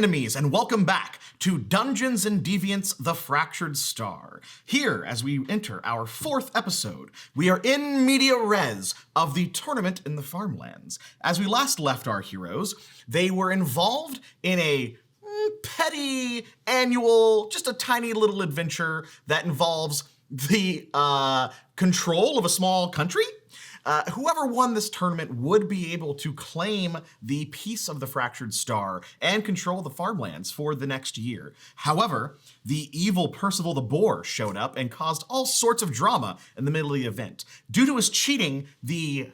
enemies, and welcome back to Dungeons Deviants, The Fractured Star. Here, as we enter our 4th episode, we are in media res of the tournament in the farmlands. As we last left our heroes, they were involved in a petty annual, just a tiny little adventure that involves the control of a small country. Whoever won this tournament would be able to claim the piece of the Fractured Star and control the farmlands for the next year. However, the evil Percival the Boar showed up and caused all sorts of drama in the middle of the event. Due to his cheating, the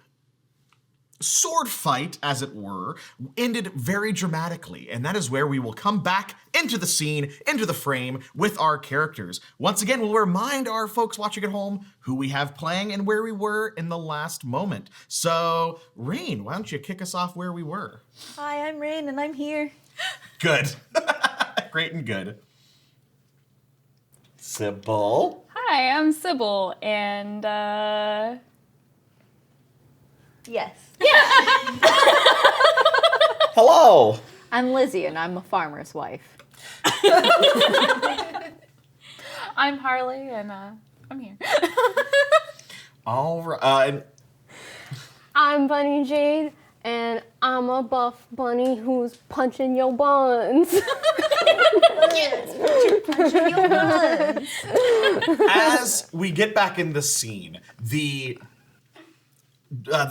sword fight, as it were, ended very dramatically, and that is where we will come back into the scene, into the frame with our characters. Once again, we'll remind our folks watching at home who we have playing and where we were in the last moment. So, Rain, why don't you kick us off where we were? Hi, I'm Rain, and I'm here. Good. Great and good. Sybil. Hi, I'm Sybil, and Yes. Hello. I'm Lizzie, and I'm a farmer's wife. I'm Harley, and I'm here. All right. I'm Bunny Jade, and I'm a buff bunny who's punching your buns. As we get back in the scene, the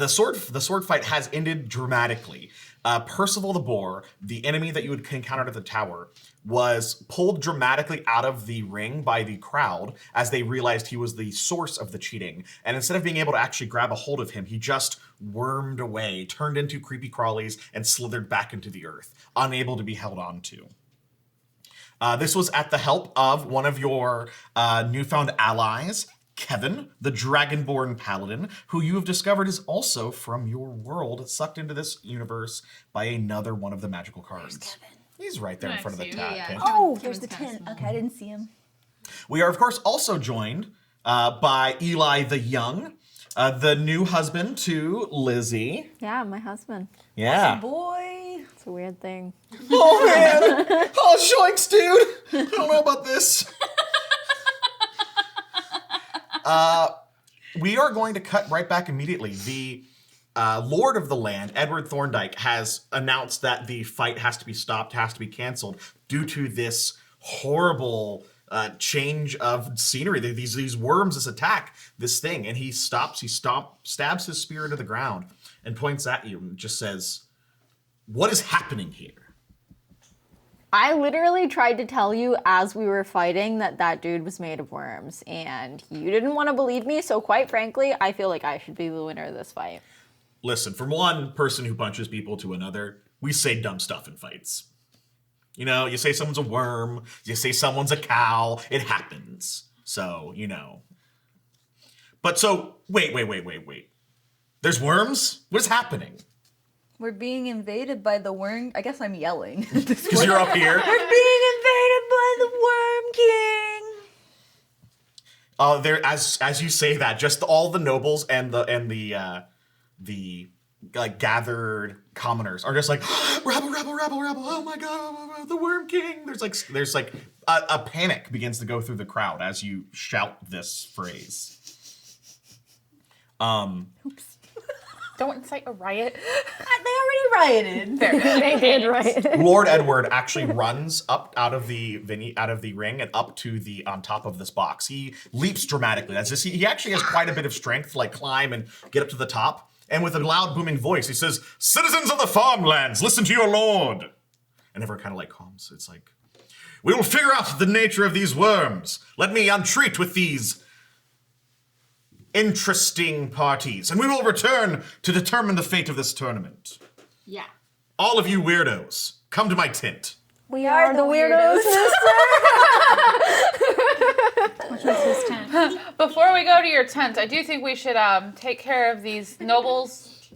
sword fight has ended dramatically. Percival the Boar, the enemy that you had encountered at the tower, was pulled dramatically out of the ring by the crowd as they realized he was the source of the cheating. And instead of being able to actually grab a hold of him, he just wormed away, turned into creepy crawlies, and slithered back into the earth, unable to be held on to. This was at the help of one of your newfound allies, Kevin, the Dragonborn Paladin, who you have discovered is also from your world, sucked into this universe by another one of the magical cards. There's Kevin. He's right there in front of the tent. Oh, there's the tent. Okay, I didn't see him. We are, of course, also joined by Eli the Young, the new husband to Lizzie. Yeah, my husband. Yeah. Boy. It's a weird thing. Oh, man. Oh, shoinks, dude. I don't know about this. We are going to cut right back immediately. The Lord of the land, Edward Thorndike, has announced that the fight has to be stopped, has to be canceled due to this horrible change of scenery. These worms, this attack, this thing, and he stabs his spear into the ground and points at you and just says, "What is happening here?" I literally tried to tell you as we were fighting that dude was made of worms, and you didn't want to believe me, so quite frankly, I feel like I should be the winner of this fight. Listen, from one person who punches people to another, we say dumb stuff in fights. You know, you say someone's a worm, you say someone's a cow, it happens. So, you know. But so, wait. There's worms? What is happening? We're being invaded by the worm. I guess I'm yelling. Because you're up here? We're being invaded by the Worm King. There, as you say that, just all the nobles and the like gathered commoners are just like, rabble, oh my god, the Worm King. There's like a panic begins to go through the crowd as you shout this phrase. Oops. Don't incite a riot. They already rioted. They did, right? Lord Edward actually runs up out of the ring and up to the on top of this box. He leaps dramatically. He actually has quite a bit of strength to like climb and get up to the top. And with a loud booming voice, he says, "Citizens of the farmlands, listen to your lord." And everyone kind of like calms. It's like, "We will figure out the nature of these worms. Let me entreat with these interesting parties, and we will return to determine the fate of this tournament. Yeah. All of you weirdos, come to my tent." We are the weirdos, Which was his tent. Before we go to your tent, I do think we should take care of these nobles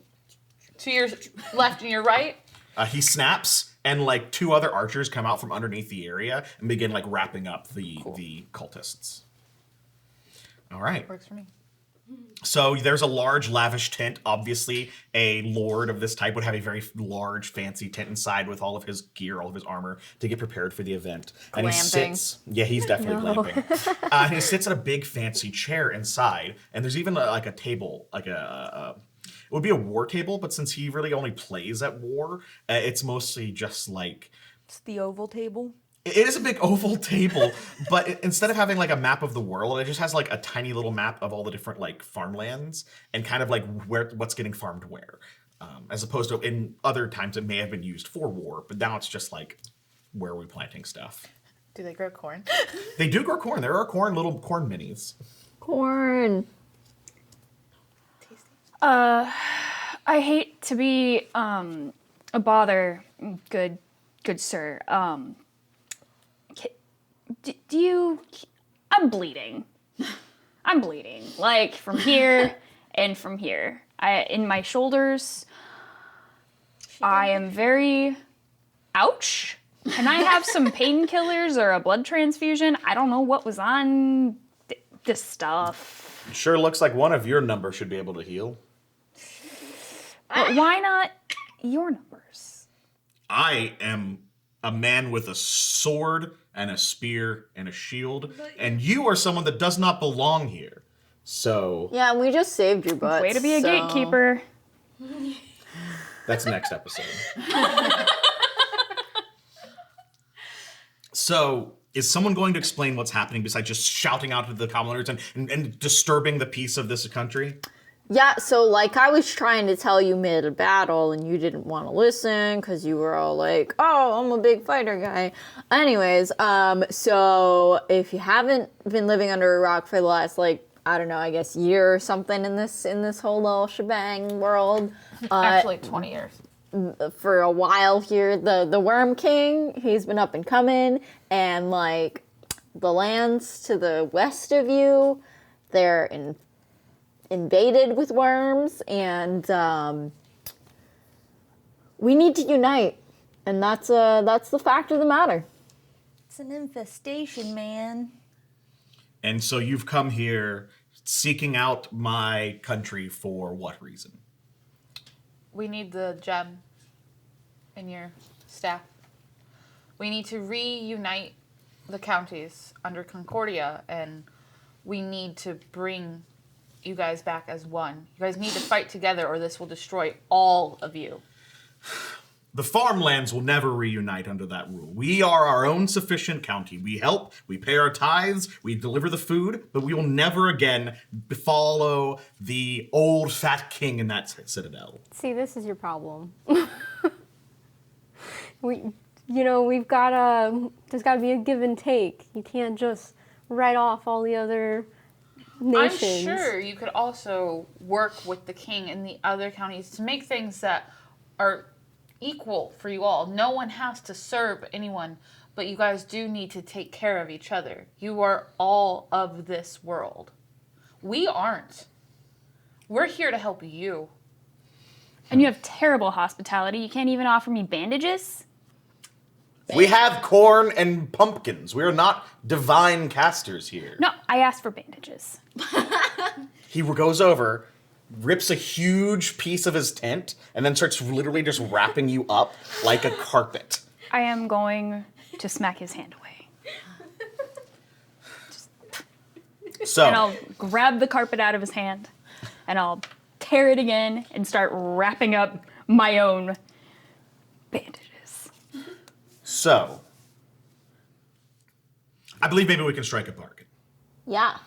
to your left and your right. He snaps, and like 2 other archers come out from underneath the area and begin like wrapping up the cultists. All right. Works for me. So there's a large, lavish tent. Obviously, a lord of this type would have a very large, fancy tent inside with all of his gear, all of his armor to get prepared for the event. And he Glamping. sits. Yeah, he's definitely glamping. He sits at a big, fancy chair inside, and there's even like a table, like it would be a war table, but since he really only plays at war, it's mostly just like. It's the oval table. It is a big oval table, but instead of having like a map of the world, it just has like a tiny little map of all the different like farmlands and kind of like what's getting farmed where. As opposed to in other times it may have been used for war, but now it's just like where are we planting stuff. Do they grow corn? They do grow corn. There are little corn minis. Corn. I hate to be a bother, good sir. Do you? I'm bleeding. I'm bleeding. Like from here and from here. In my shoulders. I am very. Ouch. Can I have some painkillers or a blood transfusion? I don't know what was on this stuff. It sure looks like one of your numbers should be able to heal. But why not your numbers? I am a man with a sword and a spear and a shield, and you are someone that does not belong here. So Yeah, and we just saved your butt. Way to be a gatekeeper. that's next episode. So is someone going to explain what's happening besides just shouting out to the commoners and disturbing the peace of this country? Yeah, so like I was trying to tell you mid a battle and you didn't want to listen because you were all like, oh, I'm a big fighter guy. Anyways, so if you haven't been living under a rock for the last like, I don't know, I guess year or something in this whole little shebang world. Actually, 20 years. For a while here, the Worm King, he's been up and coming, and like the lands to the west of you, they're invaded with worms, and we need to unite, and that's the fact of the matter. It's an infestation, man. And so you've come here seeking out my country for what reason? We need the gem in your staff. We need to reunite the counties under Concordia, and we need to bring you guys back as one. You guys need to fight together, or this will destroy all of you. The farmlands will never reunite under that rule. We are our own sufficient county. We help, we pay our tithes, we deliver the food, but we will never again follow the old fat king in that citadel. See, this is your problem. We've got there's got to be a give and take. You can't just write off all the other nations. I'm sure you could also work with the king in the other counties to make things that are equal for you all. No one has to serve anyone, but you guys do need to take care of each other. You are all of this world. We aren't. We're here to help you. And you have terrible hospitality. You can't even offer me bandages? We have corn and pumpkins. We are not divine casters here. No, I asked for bandages. He goes over, rips a huge piece of his tent, and then starts literally just wrapping you up like a carpet. I am going to smack his hand away. So, And I'll grab the carpet out of his hand, and I'll tear it again and start wrapping up my own bandages. So, I believe maybe we can strike a bargain. Yeah.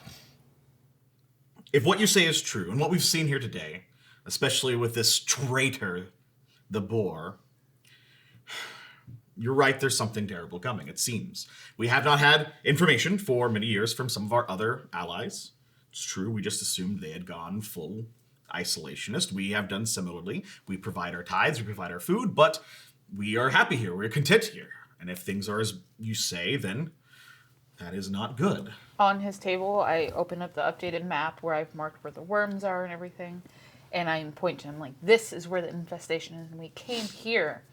If what you say is true, and what we've seen here today, especially with this traitor, the boar, you're right, there's something terrible coming, it seems. We have not had information for many years from some of our other allies. It's true, we just assumed they had gone full isolationist. We have done similarly. We provide our tithes, we provide our food, but we are happy here, we're content here. And if things are as you say, then that is not good. On his table, I open up the updated map where I've marked where the worms are and everything. And I point to him like, this is where the infestation is. And we came here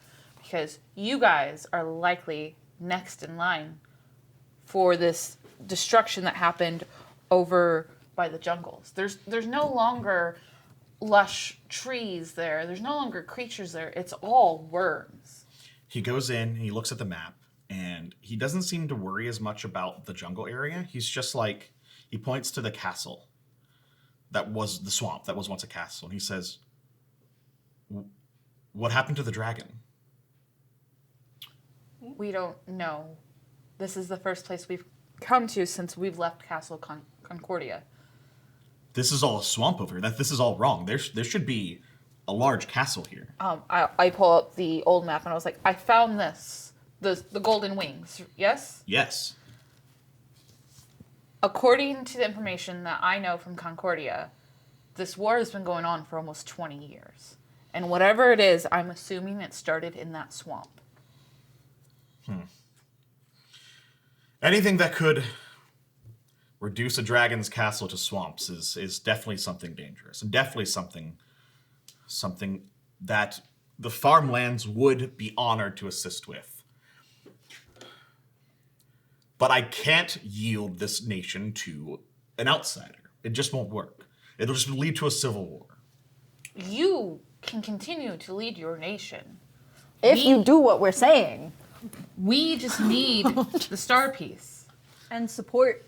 because you guys are likely next in line for this destruction that happened over by the jungles. There's no longer lush trees there. There's no longer creatures there. It's all worms. He goes in, he looks at the map, and he doesn't seem to worry as much about the jungle area. He's just like, he points to the castle that was the swamp, that was once a castle, and he says, what happened to the dragon? We don't know. This is the first place we've come to since we've left Castle Concordia. This is all a swamp over here. This is all wrong. There should be a large castle here. I pull up the old map and I was like, I found this. The Golden Wings, yes? Yes. According to the information that I know from Concordia, this war has been going on for almost 20 years. And whatever it is, I'm assuming it started in that swamp. Anything that could reduce a dragon's castle to swamps is definitely something dangerous, and definitely something that the farmlands would be honored to assist with. But I can't yield this nation to an outsider. It just won't work. It'll just lead to a civil war. You can continue to lead your nation. If you do what we're saying. We just need the star piece. And support.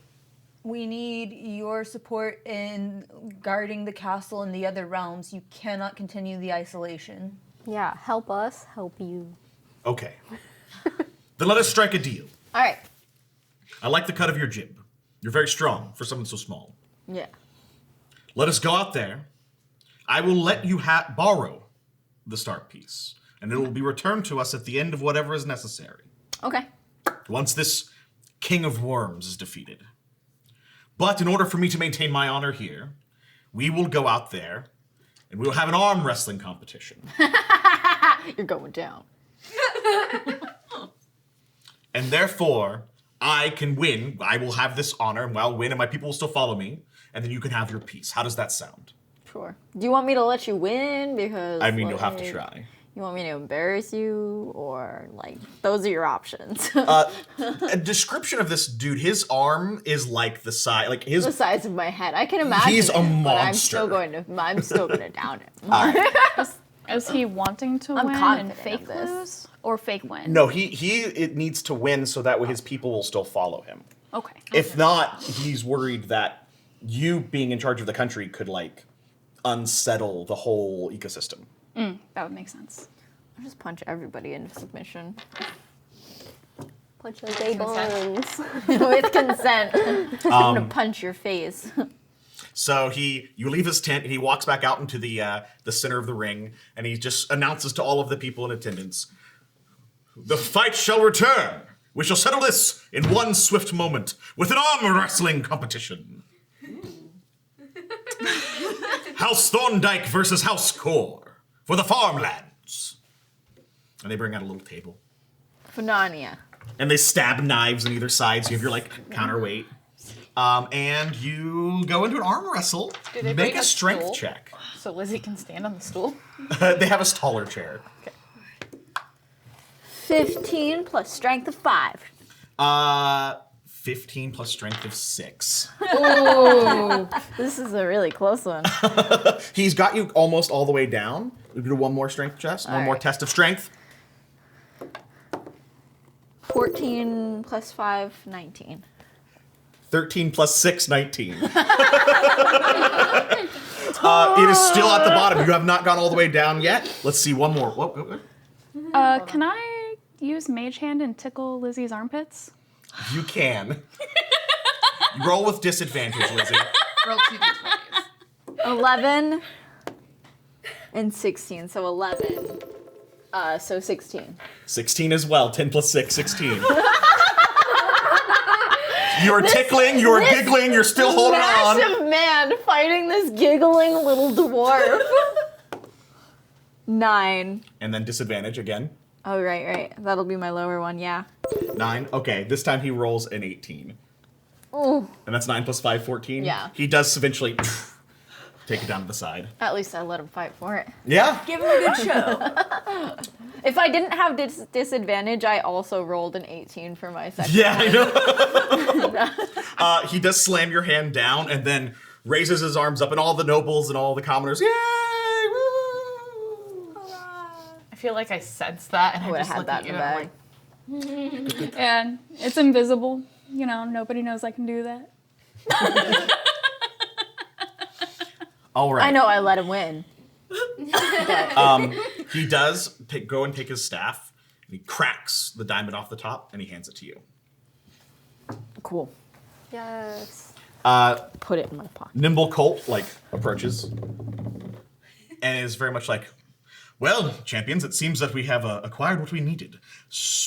We need your support in guarding the castle and the other realms. You cannot continue the isolation. Yeah, help us, help you. Okay. Then let us strike a deal. All right. I like the cut of your jib. You're very strong for something so small. Yeah. Let us go out there. I will let you borrow the star piece, and it will be returned to us at the end of whatever is necessary. Okay. Once this king of worms is defeated. But in order for me to maintain my honor here, we will go out there, and we will have an arm wrestling competition. You're going down. And therefore, I can win. I will have this honor, and I'll win, and my people will still follow me, and then you can have your piece. How does that sound? Sure. Do you want me to let you win? Because I mean, you'll have to try. You want me to embarrass you, or like those are your options? A description of this dude, his arm is like the size, like his. The size of my head. I can imagine. He's a it, monster. But I'm still going to down him. Is he wanting to I'm win and confident fake of this. lose or fake win? No, it needs to win so that way his people will still follow him. Okay. If not, he's worried that you being in charge of the country could like unsettle the whole ecosystem. That would make sense. I'll just punch everybody into submission. Punch those A bones. With consent. I'm gonna punch your face. So you leave his tent and he walks back out into the center of the ring and he just announces to all of the people in attendance, "The fight shall return. We shall settle this in one swift moment with an arm wrestling competition. House Thorndyke versus House Core for the farmlands." And they bring out a little table. Phenonia. And they stab knives on either side, so you have your like counterweight. And you go into an arm wrestle. Do they Make bring a a strength stool? check. So Lizzie can stand on the stool. They have a taller chair. 15 plus strength of 5. 15 plus strength of 6. This is a really close one. He's got you almost all the way down. We do one more strength test, one more right. test of strength. 14 plus 5, 19. 13 plus 6, 19. It is still at the bottom. You have not gone all the way down yet. Let's see, one more. Whoa. Can I use Mage Hand and tickle Lizzie's armpits? You can. Roll with disadvantage, Lizzie. Roll 2d20s. 11 and 16, so 11. So 16. 16 as well. 10 plus 6, 16. You're tickling, you're giggling, you're still holding on. Massive man fighting this giggling little dwarf. 9. And then disadvantage again. Oh, right. That'll be my lower one, yeah. 9. Okay, this time he rolls an 18. Ooh. And that's 9 plus 5, 14. Yeah. He does eventually take it down to the side. At least I let him fight for it. Yeah. Give him a good show. If I didn't have disadvantage, I also rolled an 18 for my second. Yeah, I know. He does slam your hand down, and then raises his arms up, and all the nobles and all the commoners, yay! Woo! I feel like I sensed that, and I would just have look had at that you in and the I'm bag. like, And it's invisible. You know, nobody knows I can do that. All right. I know I let him win. He does go and take his staff, and he cracks the diamond off the top, and he hands it to you. Cool. Yes. Put it in my pocket. Nimble Colt, approaches, and is very much like, well, champions, it seems that we have acquired what we needed.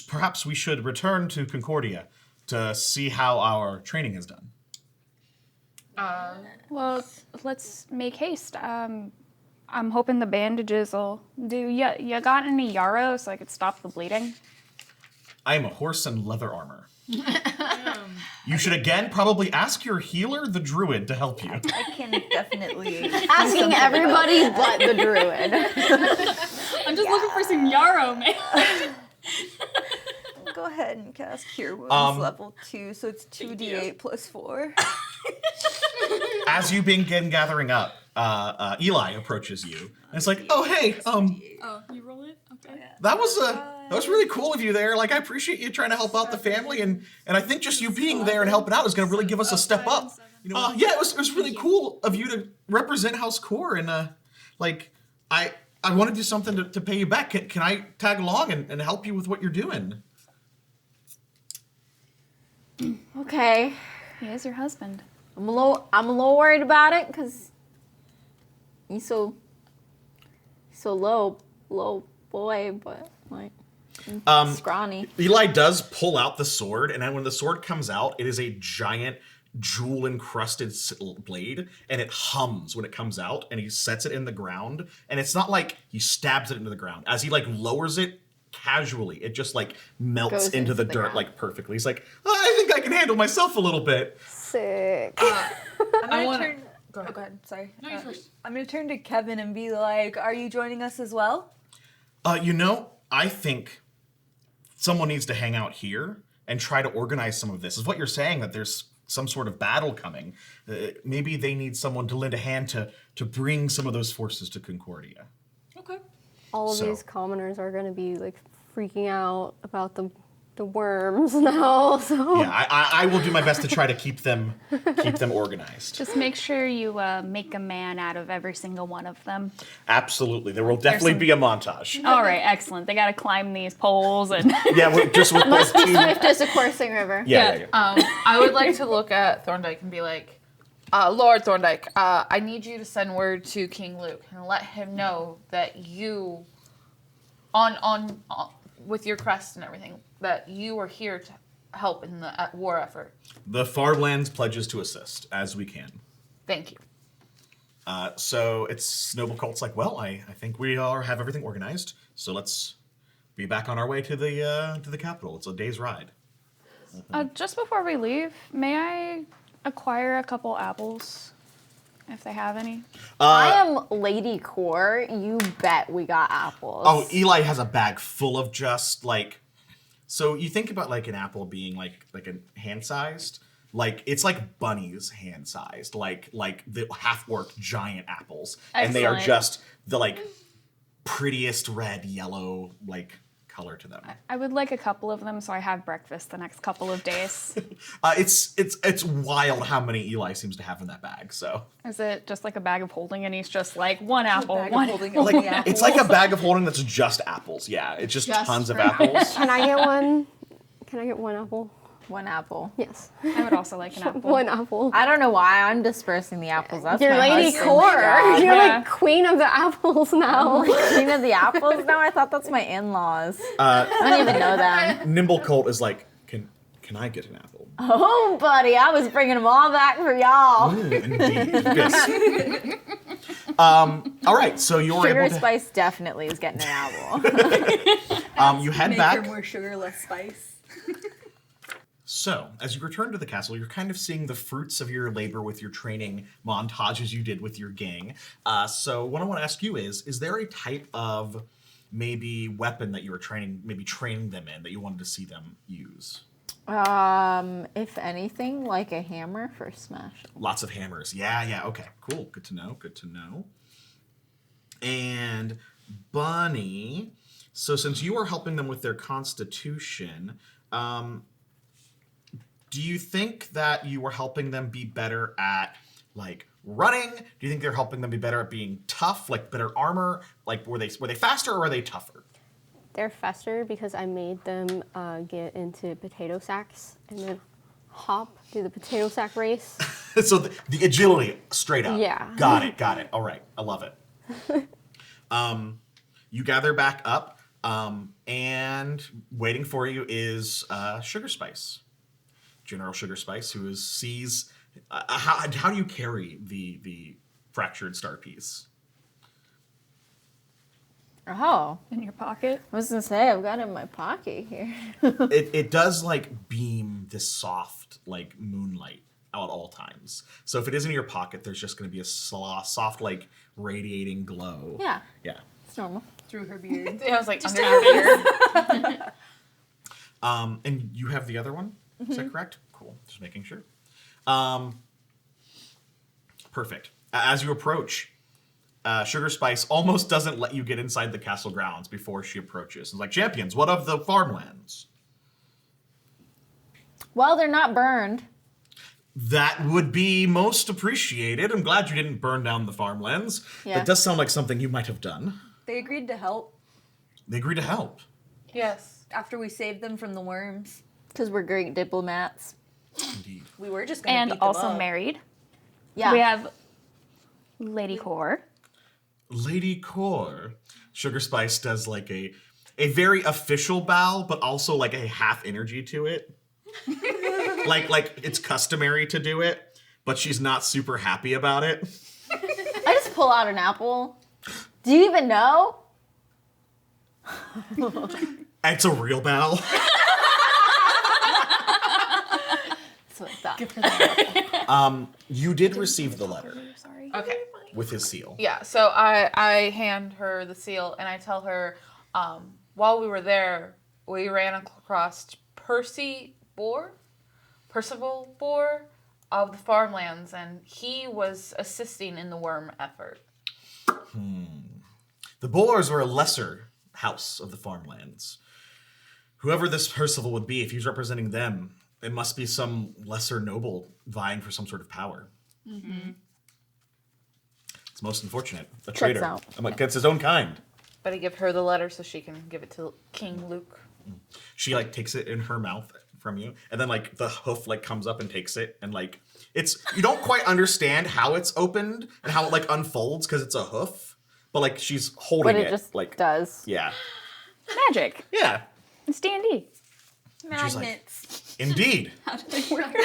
Perhaps we should return to Concordia to see how our training is done. Well, let's make haste. I'm hoping the bandages will do. You got any yarrow so I could stop the bleeding? I am a horse in leather armor. You should again probably ask your healer, the druid, to help you. I can definitely. Asking everybody but the druid. I'm just looking for some yarrow, man. Go ahead and cast Cure Wounds level 2, so it's 2d8 plus 4. As you begin gathering up, Eli approaches you, and it's like, "Oh, hey, Oh, you roll it? Okay. that was really cool of you there. I appreciate you trying to help out the family, and I think just you being there and helping out is going to really give us a step up. Yeah, it was really cool of you to represent House Core, and I want to do something to pay you back. Can I tag along and help you with what you're doing?" Okay. He is your husband. I'm a little worried about it because he's so low boy, but scrawny. Eli does pull out the sword, and then when the sword comes out, it is a giant jewel-encrusted blade, and it hums when it comes out, and he sets it in the ground, and it's not like he stabs it into the ground. As he lowers it casually, it just melts Goes into into the the dirt ground. perfectly. He's like, I think I can handle myself a little bit. Sick. I'm gonna wanna- turn. Go ahead. Sorry. No, you first. I'm gonna turn to Kevin and be like, "Are you joining us as well?" I think someone needs to hang out here and try to organize some of this. Is what you're saying, that there's some sort of battle coming. Maybe they need someone to lend a hand to bring some of those forces to Concordia. okay. All of So- these commoners are going to be freaking out about the worms now. So Yeah, I will do my best to try to keep them organized. Just make sure you make a man out of every single one of them. Absolutely, there will definitely some- be a montage. All right, excellent. They got to climb these poles and. Yeah, just with those two. Swift as a coursing river. Yeah. I would like to look at Thorndyke and be like, Lord Thorndyke, I need you to send word to King Luke and let him know that you, on with your crest and everything, that you are here to help in the war effort. The Farlands pledges to assist as we can. Thank you. So it's Noble Colt's like, well, I think we have everything organized. So let's be back on our way to the capital. It's a day's ride. Just before we leave, may I acquire a couple apples, if they have any? I am Lady Core. You bet we got apples. Oh, Eli has a bag full of just so you think about an apple being like a hand-sized, it's like Bunny's hand-sized, like the half-worked giant apples, and they are Excellent. just the prettiest red yellow color to them. I would like a couple of them so I have breakfast the next couple of days. It's wild how many Eli seems to have in that bag. So Is it just like a bag of holding and he's just like, one apple, Bag of one holding apple. only apples. it's like a bag of holding that's just apples. Yeah, it's just tons of for apples. can I get one? Can I get one apple? One apple. Yes. I would also like an apple. One apple. I don't know why I'm dispersing the apples. That's You're my Lady husband's Core. job. You're Yeah. queen of the apples now. Queen of the apples? No, I thought that's my in-laws. I don't even know them. Nimble Colt is like, can I get an apple? Oh, buddy, I was bringing them all back for y'all. Indeed. Yes. All right, so you're Sugar able to. Spice definitely is getting an apple. You head Make back. her more sugar, less spice. So, as you return to the castle, you're kind of seeing the fruits of your labor with your training montages you did with your gang. So, what I want to ask you is there a type of maybe weapon that you were training them in that you wanted to see them use? If anything, like a hammer for smash. Lots of hammers. Yeah, okay. Cool. Good to know. And Bunny, so since you are helping them with their constitution, do you think that you are helping them be better at, like, running? Do you think they're helping them be better at being tough, like better armor? Like, were they faster or are they tougher? They're faster because I made them get into potato sacks and then do the potato sack race. So the agility, straight up. Yeah. Got it. All right. I love it. You gather back up, and waiting for you is Sugar Spice. General Sugar Spice, who sees... how do you carry the fractured star piece? Oh. In your pocket. I was gonna say, I've got it in my pocket here. It does, like, beam this soft, like, moonlight out at all times. So if it is in your pocket, there's just going to be a soft, like, radiating glow. Yeah, Yeah. it's normal. Through her beard. I was like, under your beard. And you have the other one? Is that correct? Cool. Just making sure. Perfect. As you approach, Sugar Spice almost doesn't let you get inside the castle grounds before she approaches. It's like, champions, what of the farmlands? Well, they're not burned. That would be most appreciated. I'm glad you didn't burn down the farmlands. Yeah. That does sound like something you might have done. They agreed to help They agreed to help. Yes. after we saved them from the worms. Because we're great diplomats. Indeed. We were just going to And beat them also up. married. Yeah. We have Lady Core. Lady Core. Sugar Spice does like a very official bow, but also like a half energy to it. like it's customary to do it, but she's not super happy about it. I just pull out an apple. Do you even know? It's a real bow. That's what I thought. You did receive the letter Sorry. Okay. with his seal. Yeah, so I hand her the seal and I tell her, while we were there, we ran across Percival Boar of the farmlands, and he was assisting in the worm effort. The Boars were a lesser house of the farmlands. Whoever this Percival would be, if he's representing them, it must be some lesser noble vying for some sort of power. Mm-hmm. It's most unfortunate. A traitor out. against his own kind. But I give her the letter so she can give it to King Luke. She like takes it in her mouth from you, and then like the hoof like comes up and takes it, and like it's, you don't quite understand how it's opened and how it like unfolds because it's a hoof, but like she's holding But it just like does. yeah, Magic. yeah, It's D&D. She's like, Magnets. indeed. How do they work?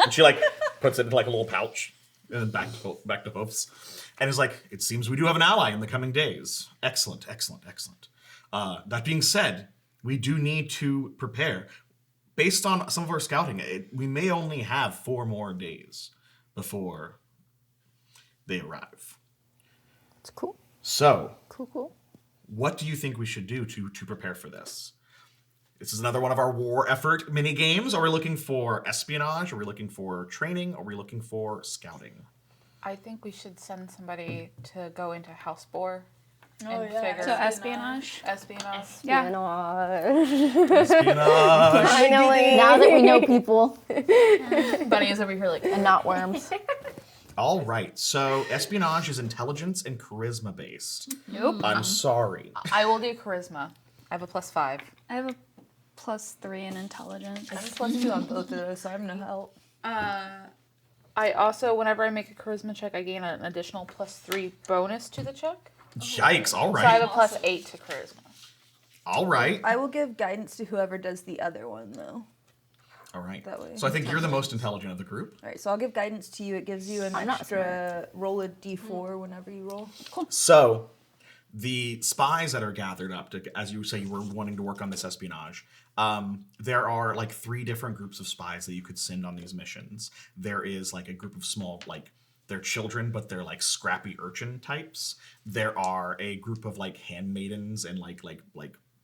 And she like puts it into like a little pouch and then back to hoofs, and is like, it seems we do have an ally in the coming days. Excellent. That being said, we do need to prepare. Based on some of our scouting, we may only have 4 more days before they arrive. It's cool. So, Cool. what do you think we should do to prepare for this? This is another one of our war effort mini games. Are we looking for espionage? Are we looking for training? Are we looking for scouting? I think we should send somebody to go into House Boar. Oh, and yeah. figure So espionage. espionage. Yeah. Espionage. Finally. Now that we know people Bunny is over here like, and not worms. All right. So espionage is intelligence and charisma based. Nope. I'm sorry. I will do charisma. I have a +5. I have a +3 in intelligence. I have a +2 on both of those, so I have no help. I also, whenever I make a charisma check, I gain an additional +3 bonus to the check. Yikes. All So I have right. a +8 to charisma. All right. I will give guidance to whoever does the other one, though. All right. That way. So I think you're the most intelligent of the group. All right, so I'll give guidance to you. It gives you an I'm not extra roll a d4 whenever you roll. So the spies that are gathered up to, as you say, you were wanting to work on this espionage. There are like 3 different groups of spies that you could send on these missions. There is like a group of small, like they're children, but they're like scrappy urchin types. There are a group of like handmaidens and like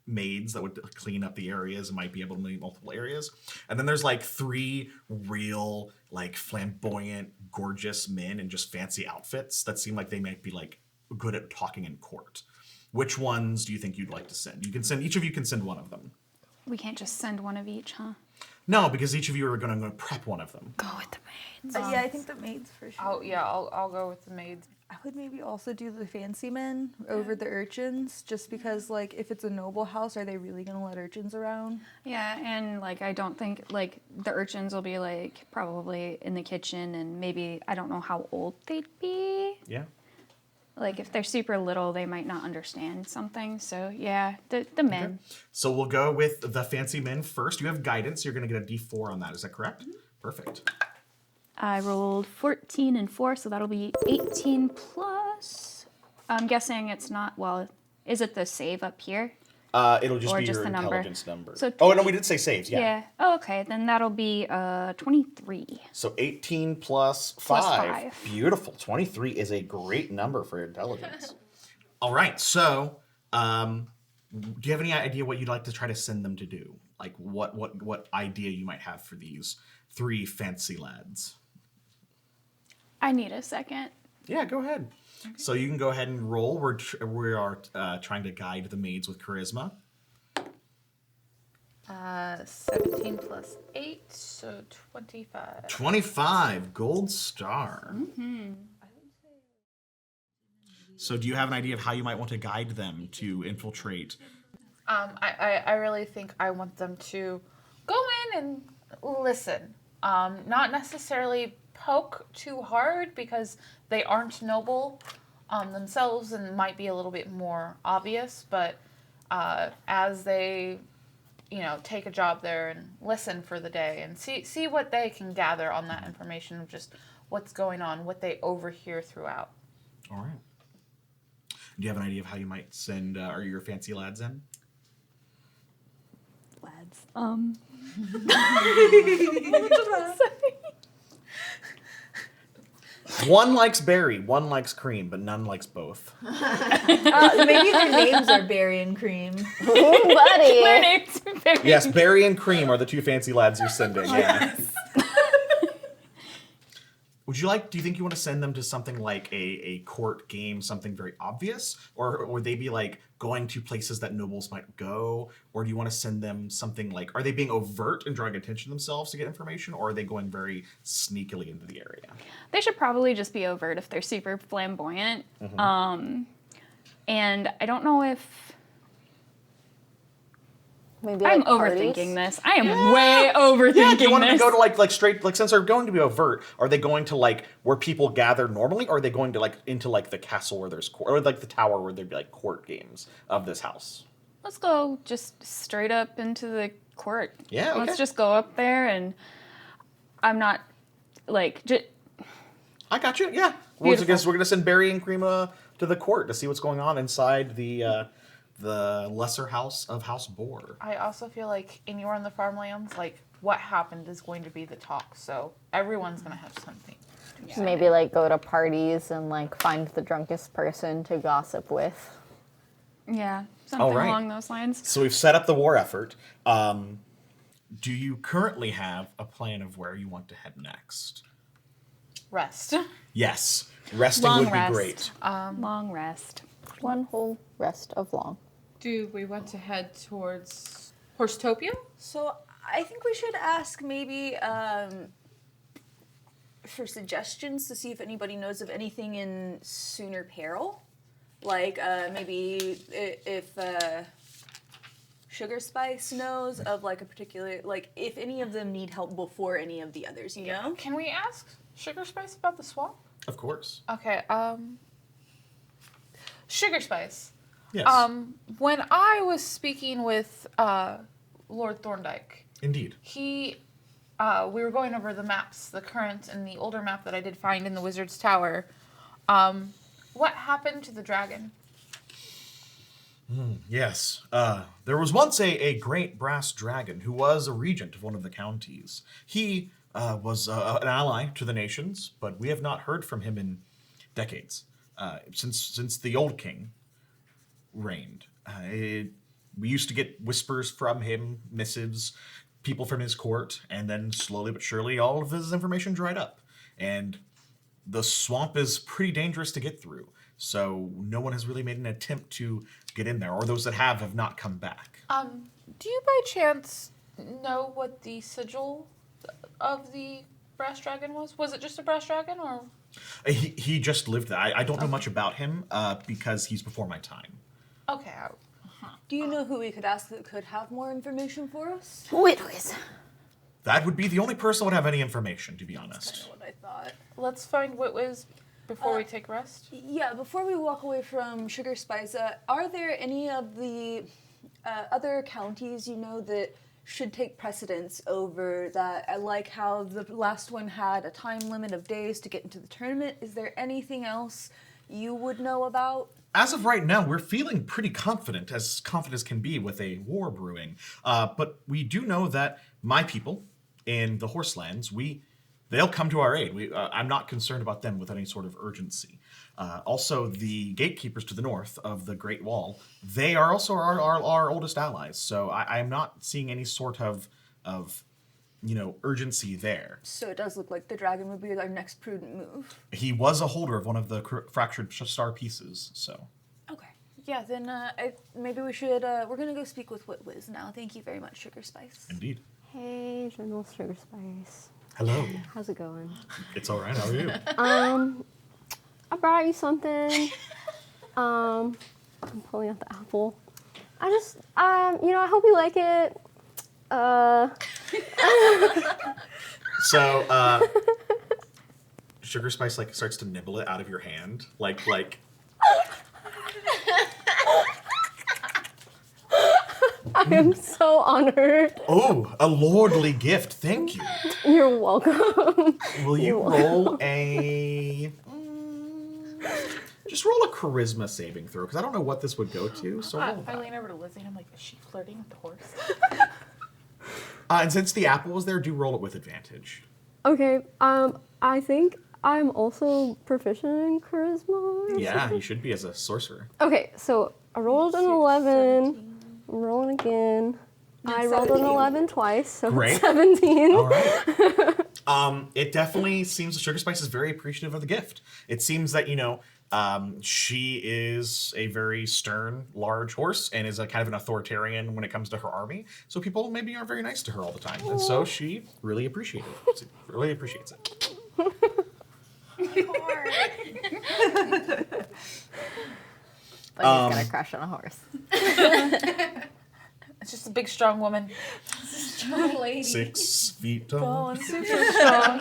maids that would clean up the areas and might be able to make multiple areas. And then there's like 3 real, like flamboyant, gorgeous men in just fancy outfits that seem like they might be like good at talking in court. Which ones do you think you'd like to send? Each of you can send one of them. We can't just send one of each, huh? No, because each of you are going to prep one of them. Go with the maids. Yeah, I think the maids for sure. Oh yeah, I'll go with the maids. I would maybe also do the fancy men over the urchins, just because, like, if it's a noble house, are they really gonna let urchins around? Yeah, and like I don't think like the urchins will be like probably in the kitchen, and maybe I don't know how old they'd be. Yeah. Like if they're super little, they might not understand something. So yeah, the men. Okay. So we'll go with the fancy men first. You have guidance. You're going to get a D4 on that. Is that correct? Perfect. I rolled 14 and 4, so that'll be 18 plus. I'm guessing it's not, well, is it the save up here? It'll just Or be just your the number. intelligence number. So Oh, no, we did say saves. Yeah. Yeah. Oh, okay. Then that'll be 23. So 18 plus 5. Plus 5. Beautiful. 23 is a great number for intelligence. All right. So, do you have any idea what you'd like to try to send them to do? Like what idea you might have for these 3 fancy lads? I need a second. Yeah, go ahead. Okay. So you can go ahead and roll. We are trying to guide the maids with charisma. 17 plus 8, so 25. 25, gold star. Mm-hmm. So do you have an idea of how you might want to guide them to infiltrate? I really think I want them to go in and listen. Not necessarily poke too hard because they aren't noble themselves and might be a little bit more obvious, but as they take a job there and listen for the day and see what they can gather on that information of just what's going on, what they overhear throughout. All right. Do you have an idea of how you might send your fancy lads in? Lads. One likes Barry, one likes Cream, but none likes both. Maybe their names are Berry and Cream. Ooh, buddy. Their names are very Yes, Barry and Cream are the 2 fancy lads you're sending. Yeah. Do you think you want to send them to something like a court game, something very obvious? Or would they be like going to places that nobles might go? Or do you want to send them something like, are they being overt and drawing attention to themselves to get information? Or are they going very sneakily into the area? They should probably just be overt if they're super flamboyant. Mm-hmm. And I don't know if Maybe I'm like parties? overthinking this. I am way overthinking Yeah, do you want them to this. go to like straight, like since they're going to be overt, are they going to like where people gather normally? Or are they going to like into like the castle where there's court, or like the tower where there'd be like court games of this house? Let's go just straight up into the court. Yeah, okay. Let's just go up there, and I'm not like. I got you. Yeah, we're Beautiful. gonna send Barry and Crema to the court to see what's going on inside the lesser house of House Boar. I also feel like anywhere in the farmlands, like what happened is going to be the talk. So everyone's going to have something. Maybe like go to parties and like find the drunkest person to gossip with. Yeah, something right. along those lines. So we've set up the war effort. Do you currently have a plan of where you want to head next? Rest. Yes, resting Long would rest. be great. Long rest. One whole rest of long. Do we want to head towards Horsetopia? So I think we should ask maybe for suggestions to see if anybody knows of anything in Sooner Peril. Like maybe if Sugar Spice knows of like a particular, like if any of them need help before any of the others, you know? Can we ask Sugar Spice about the swamp? Of course. Okay, Sugar Spice. Yes. When I was speaking with Lord Thorndyke, Indeed. we were going over the maps, the current and the older map that I did find in the Wizard's Tower. What happened to the dragon? Yes. There was once a great brass dragon who was a regent of one of the counties. He was an ally to the nations, but we have not heard from him in decades. Since the old king reigned. we used to get whispers from him, missives, people from his court, and then slowly but surely all of his information dried up. And the swamp is pretty dangerous to get through. So no one has really made an attempt to get in there, or those that have not come back. Do you by chance know what the sigil of the brass dragon was? Was it just a brass dragon, or? He just lived there. I don't know much about him because he's before my time. Okay. Do you know who we could ask that could have more information for us? Whitwiz. That would be the only person who would have any information, to be honest. That's what I thought. Let's find Whitwiz before we take rest. Yeah, before we walk away from Sugar Spice, are there any of the other counties you know that should take precedence over that? I like how the last one had a time limit of days to get into the tournament. Is there anything else you would know about? As of right now, we're feeling pretty confident as can be with a war brewing. But we do know that my people in the Horselands, they'll come to our aid. I'm not concerned about them with any sort of urgency. Also, the gatekeepers to the north of the Great Wall, they are also our oldest allies. So I'm not seeing any sort of urgency there. So it does look like the dragon would be our next prudent move. He was a holder of one of the fractured star pieces, so. Okay. Yeah, then maybe we should, we're going to go speak with Whitwiz now. Thank you very much, Sugar Spice. Indeed. Hey, General Sugar Spice. Hello. How's it going? It's all right. How are you? I brought you something. I'm pulling out the apple. I just, I hope you like it. So, Sugar Spice starts to nibble it out of your hand, like. I am so honored. Oh, a lordly gift. Thank you. You're welcome. Will you roll a? Just roll a charisma saving throw, because I don't know what this would go to. So roll I that. lean over to Lizzie and I'm like, is she flirting with the horse? And since the apple was there, do roll it with advantage. Okay, I think I'm also proficient in charisma. or Yeah, something. you should be as a sorcerer. Okay, so I rolled an 11. I'm rolling again. I rolled an 17. 11 twice, so Great. 17. All right. It definitely seems that Sugar Spice is very appreciative of the gift. It seems that, she is a very stern, large horse and is a kind of an authoritarian when it comes to her army. So people maybe aren't very nice to her all the time. And so she really appreciates it. Really appreciates it. But he's gonna crush on a horse. It's just a big, strong woman. 6 feet tall. Super strong.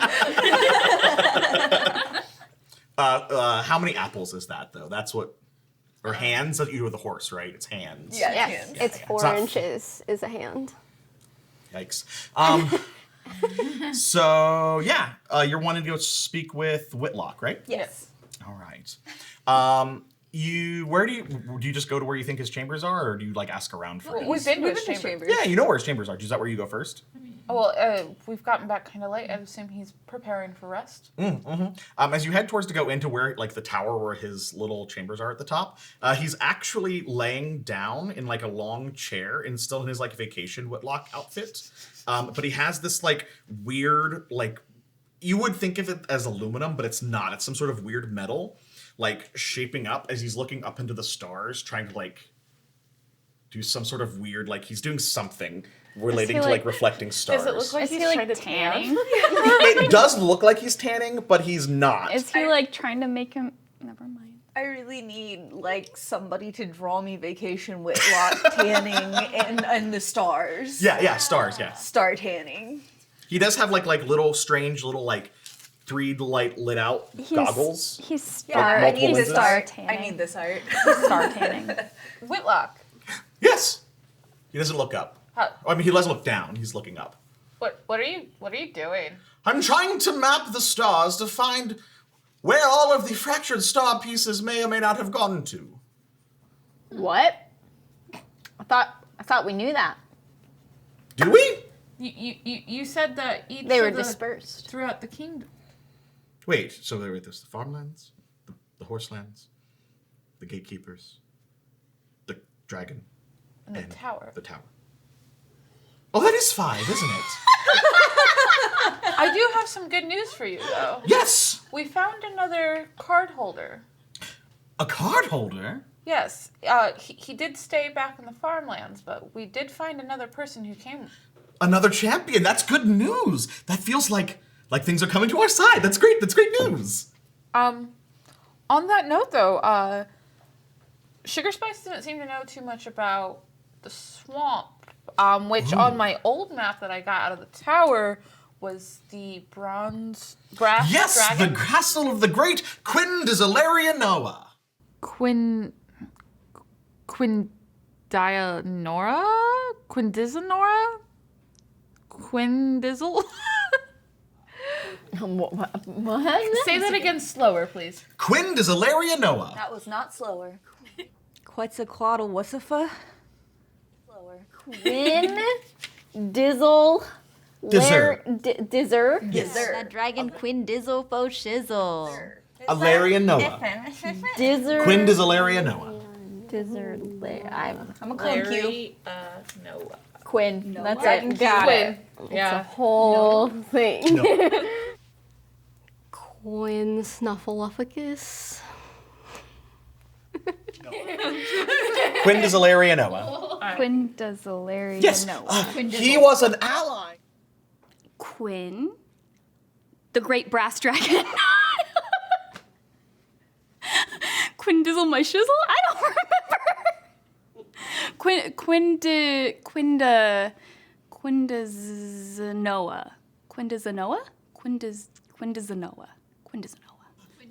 How many apples is that, though? That's what... Or hands? That you with the horse, right? It's hands. Yeah. Yes. It's yeah. 4 It's not- inches is a hand. Yikes. So, yeah. You're wanting to go speak with Whitlock, right? Yes. All right. Where do you just go to where you think his chambers are, or do you ask around for? We've been to We've his been to chamber. chambers. Yeah, you know where his chambers are. Is that where you go first? Well, we've gotten back kind of late. I assume he's preparing for rest. As you head towards to go into where the tower where his little chambers are at the top, he's actually laying down in a long chair and still in his vacation Whitlock outfit. But he has this weird you would think of it as aluminum, but it's not. It's some sort of weird metal shaping up as he's looking up into the stars, trying to do some sort of weird he's doing something relating to reflecting stars. Does it look like Is he's he trying to tanning? It does look like he's tanning, but he's not. Is he trying to make him? Never mind. I really need somebody to draw me vacation Whitlock tanning and the stars. Yeah, stars, yeah. Star tanning. He does have little strange little 3 lit out goggles. He's star. Yeah, I multiple need this lenses? art. Tanning. I need this art. Star tanning. Whitlock. Yes. He doesn't look up. How- I mean, he doesn't look down. He's looking up. What are you doing? I'm trying to map the stars to find where all of the fractured star pieces may or may not have gone to. What? I thought we knew that. Do we? You said that each They were of the, dispersed. throughout the kingdom. Wait, so there were the farmlands, the horselands, the gatekeepers, the dragon. In the tower. The tower. Oh, that is 5, isn't it? I do have some good news for you, though. Yes! We found another card holder. A card holder? Yes, he did stay back in the farmlands, but we did find another person who came. Another champion. That's good news. That feels like things are coming to our side. That's great. That's great news. On that note, though, Sugar Spice didn't seem to know too much about the swamp, which on my old map that I got out of the tower was the brass Yes, dragon. the castle of the great Quinn Dizalaria Noah. Quindizanora? Quindizzle? What? Say that again slower, please. Quinn Dizalaria Noah. That was not slower. Quetzalcoatl Slower. Win, Dizzle, Dessert. Dessert. Yes. That dragon Quinn Dizzle Fo Shizzle. Alaria Noah. Dessert. Quinn Dizalaria Noah. Dessert. I'm I'm gonna call him Q. Larry, Noah. Quinn. That's Dragon it. Got Quinn. it. Yeah. Whole thing. No. Quinn Snuffleupagus. Quinn Dizalaria Noah. Quindizalaria Yes. Noah. He was an ally. Quinn, the great brass dragon. Quindizzle my shizzle? I don't remember. Quindizanoa.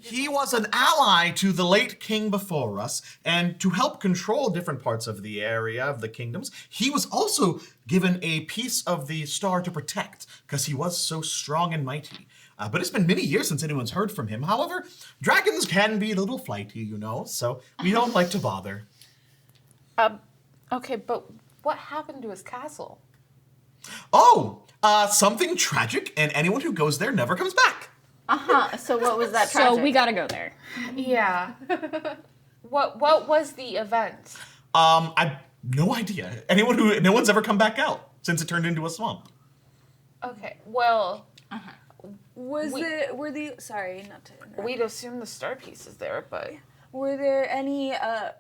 He was an ally to the late king before us, and to help control different parts of the area of the kingdoms, he was also given a piece of the star to protect, because he was so strong and mighty. But it's been many years since anyone's heard from him. However, dragons can be a little flighty, you know, so we don't like to bother. Okay, but what happened to his castle? Oh, something tragic, and anyone who goes there never comes back. So what was that So tragic? we gotta go there. Yeah. What was the event? I've no idea. No one's ever come back out since it turned into a swamp. Okay, well, Sorry, not to interrupt. we'd assume the star piece is there, but Were there any,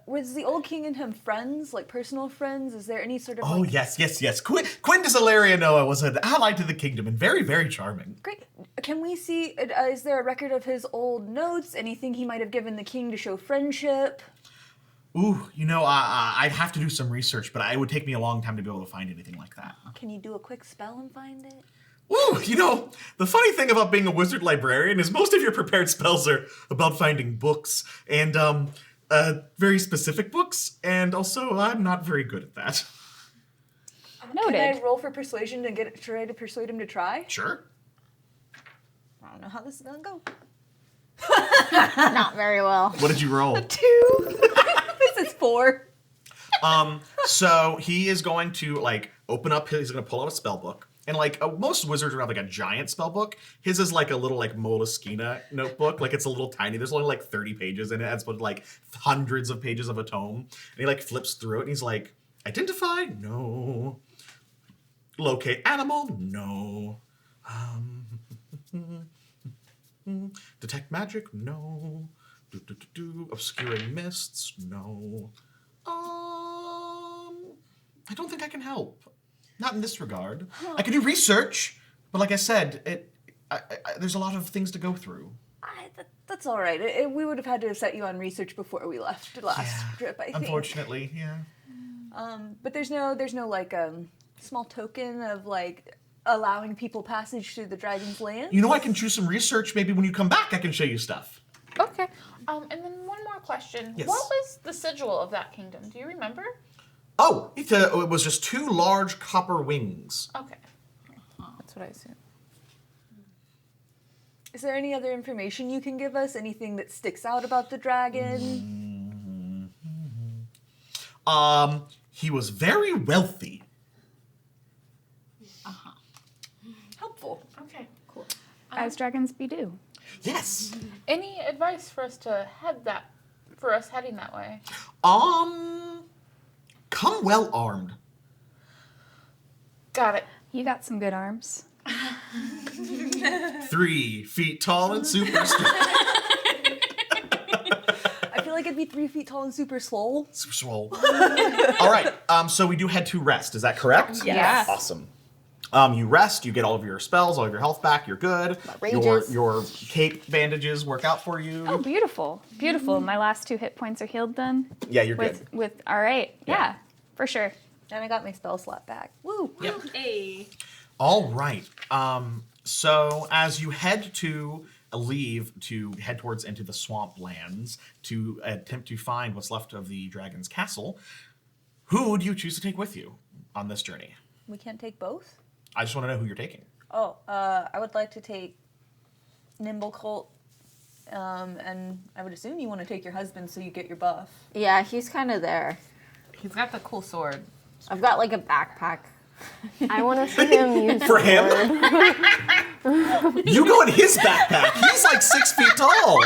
was the old king and him friends, like personal friends? Is there any sort of, Oh, yes. Quinn Dizalaria Noah was an ally to the kingdom and very, very charming. Great. Can we see, is there a record of his old notes? Anything he might have given the king to show friendship? Ooh, you know, I'd have to do some research, but it would take me a long time to be able to find anything like that. Can you do a quick spell and find it? Ooh, you know, the funny thing about being a wizard librarian is most of your prepared spells are about finding books, and very specific books, and also I'm not very good at that. Noted. Can I roll for persuasion to try to persuade him to try? Sure. I don't know how this is gonna go. Not very well. What did you roll? 2. This is 4. So he is going to open up he's going to pull out a spell book. And most wizards would have a giant spell book. His is a little Moleskine notebook. It's a little tiny. There's only 30 pages in it. It's hundreds of pages of a tome. And he flips through it and he's like, identify? No. Locate animal? No. Detect magic? No. Obscuring mists? No. I don't think I can help. Not in this regard. I can do research, but like I said, there's a lot of things to go through. That's all right. We would have had to set you on research before we left the last trip, I think. Unfortunately, yeah. But there's no small token of allowing people passage through the dragon's land. You know, I can choose some research. Maybe when you come back, I can show you stuff. okay. And then one more question. Yes. What was the sigil of that kingdom? Do you remember? Oh, it was just 2 large copper wings. Okay. That's what I assumed. Is there any other information you can give us? Anything that sticks out about the dragon? He was very wealthy. Helpful. Okay, cool. As dragons be do. Yes. Any advice for us heading that way? Come well armed. Got it. You got some good arms. 3 feet tall and super strong. I feel like it'd be 3 feet tall and super swole. Super swole. All right. So we do head to rest. Is that correct? Yes. Awesome. You rest. You get all of your spells, all of your health back. You're good. rages. Your cape bandages work out for you. Oh, beautiful. Beautiful. My last 2 hit points are healed then. Yeah, you're With good. with all right. Yeah, for sure. And I got my spell slot back. Woo! Yep. Hey. All right. So as you head to head towards into the swamp lands to attempt to find what's left of the dragon's castle, who do you choose to take with you on this journey? We can't take both? I just want to know who you're taking. Oh, I would like to take Nimble Colt, and I would assume you want to take your husband so you get your buff. Yeah, he's kind of there. He's got the cool sword. I've got like a backpack. I want to see him use For the him? word. You go in his backpack. He's like 6 feet tall.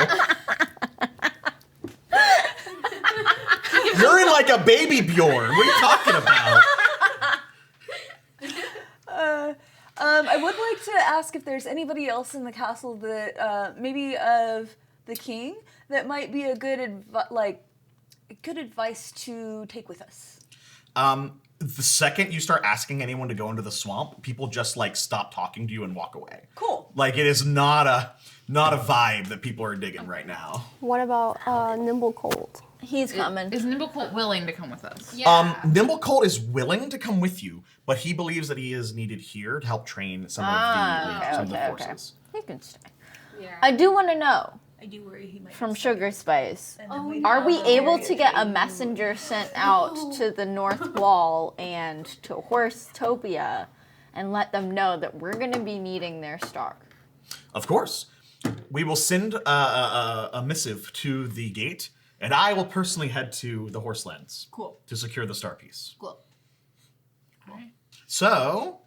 You're in like a baby Bjorn. What are you talking about? I would like to ask if there's anybody else in the castle that maybe of the king that might be a good advice to take with us. The second you start asking anyone to go into the swamp, people just like stop talking to you and walk away. Cool. Like it is not a vibe that people are digging right now. What about Nimble Colt? He's coming. Is Nimblecolt willing to come with us? Nimble Colt is willing to come with you, but he believes that he is needed here to help train some of the forces. He can stay. Yeah. I do want to know I do worry he might. from Sugar Spice. Oh, Are we able to get a messenger sent out to the North Wall and to Horsetopia and let them know that we're going to be needing their star? Of course. We will send a missive to the gate, and I will personally head to the Horselands. Cool. To secure the star piece. Cool. So,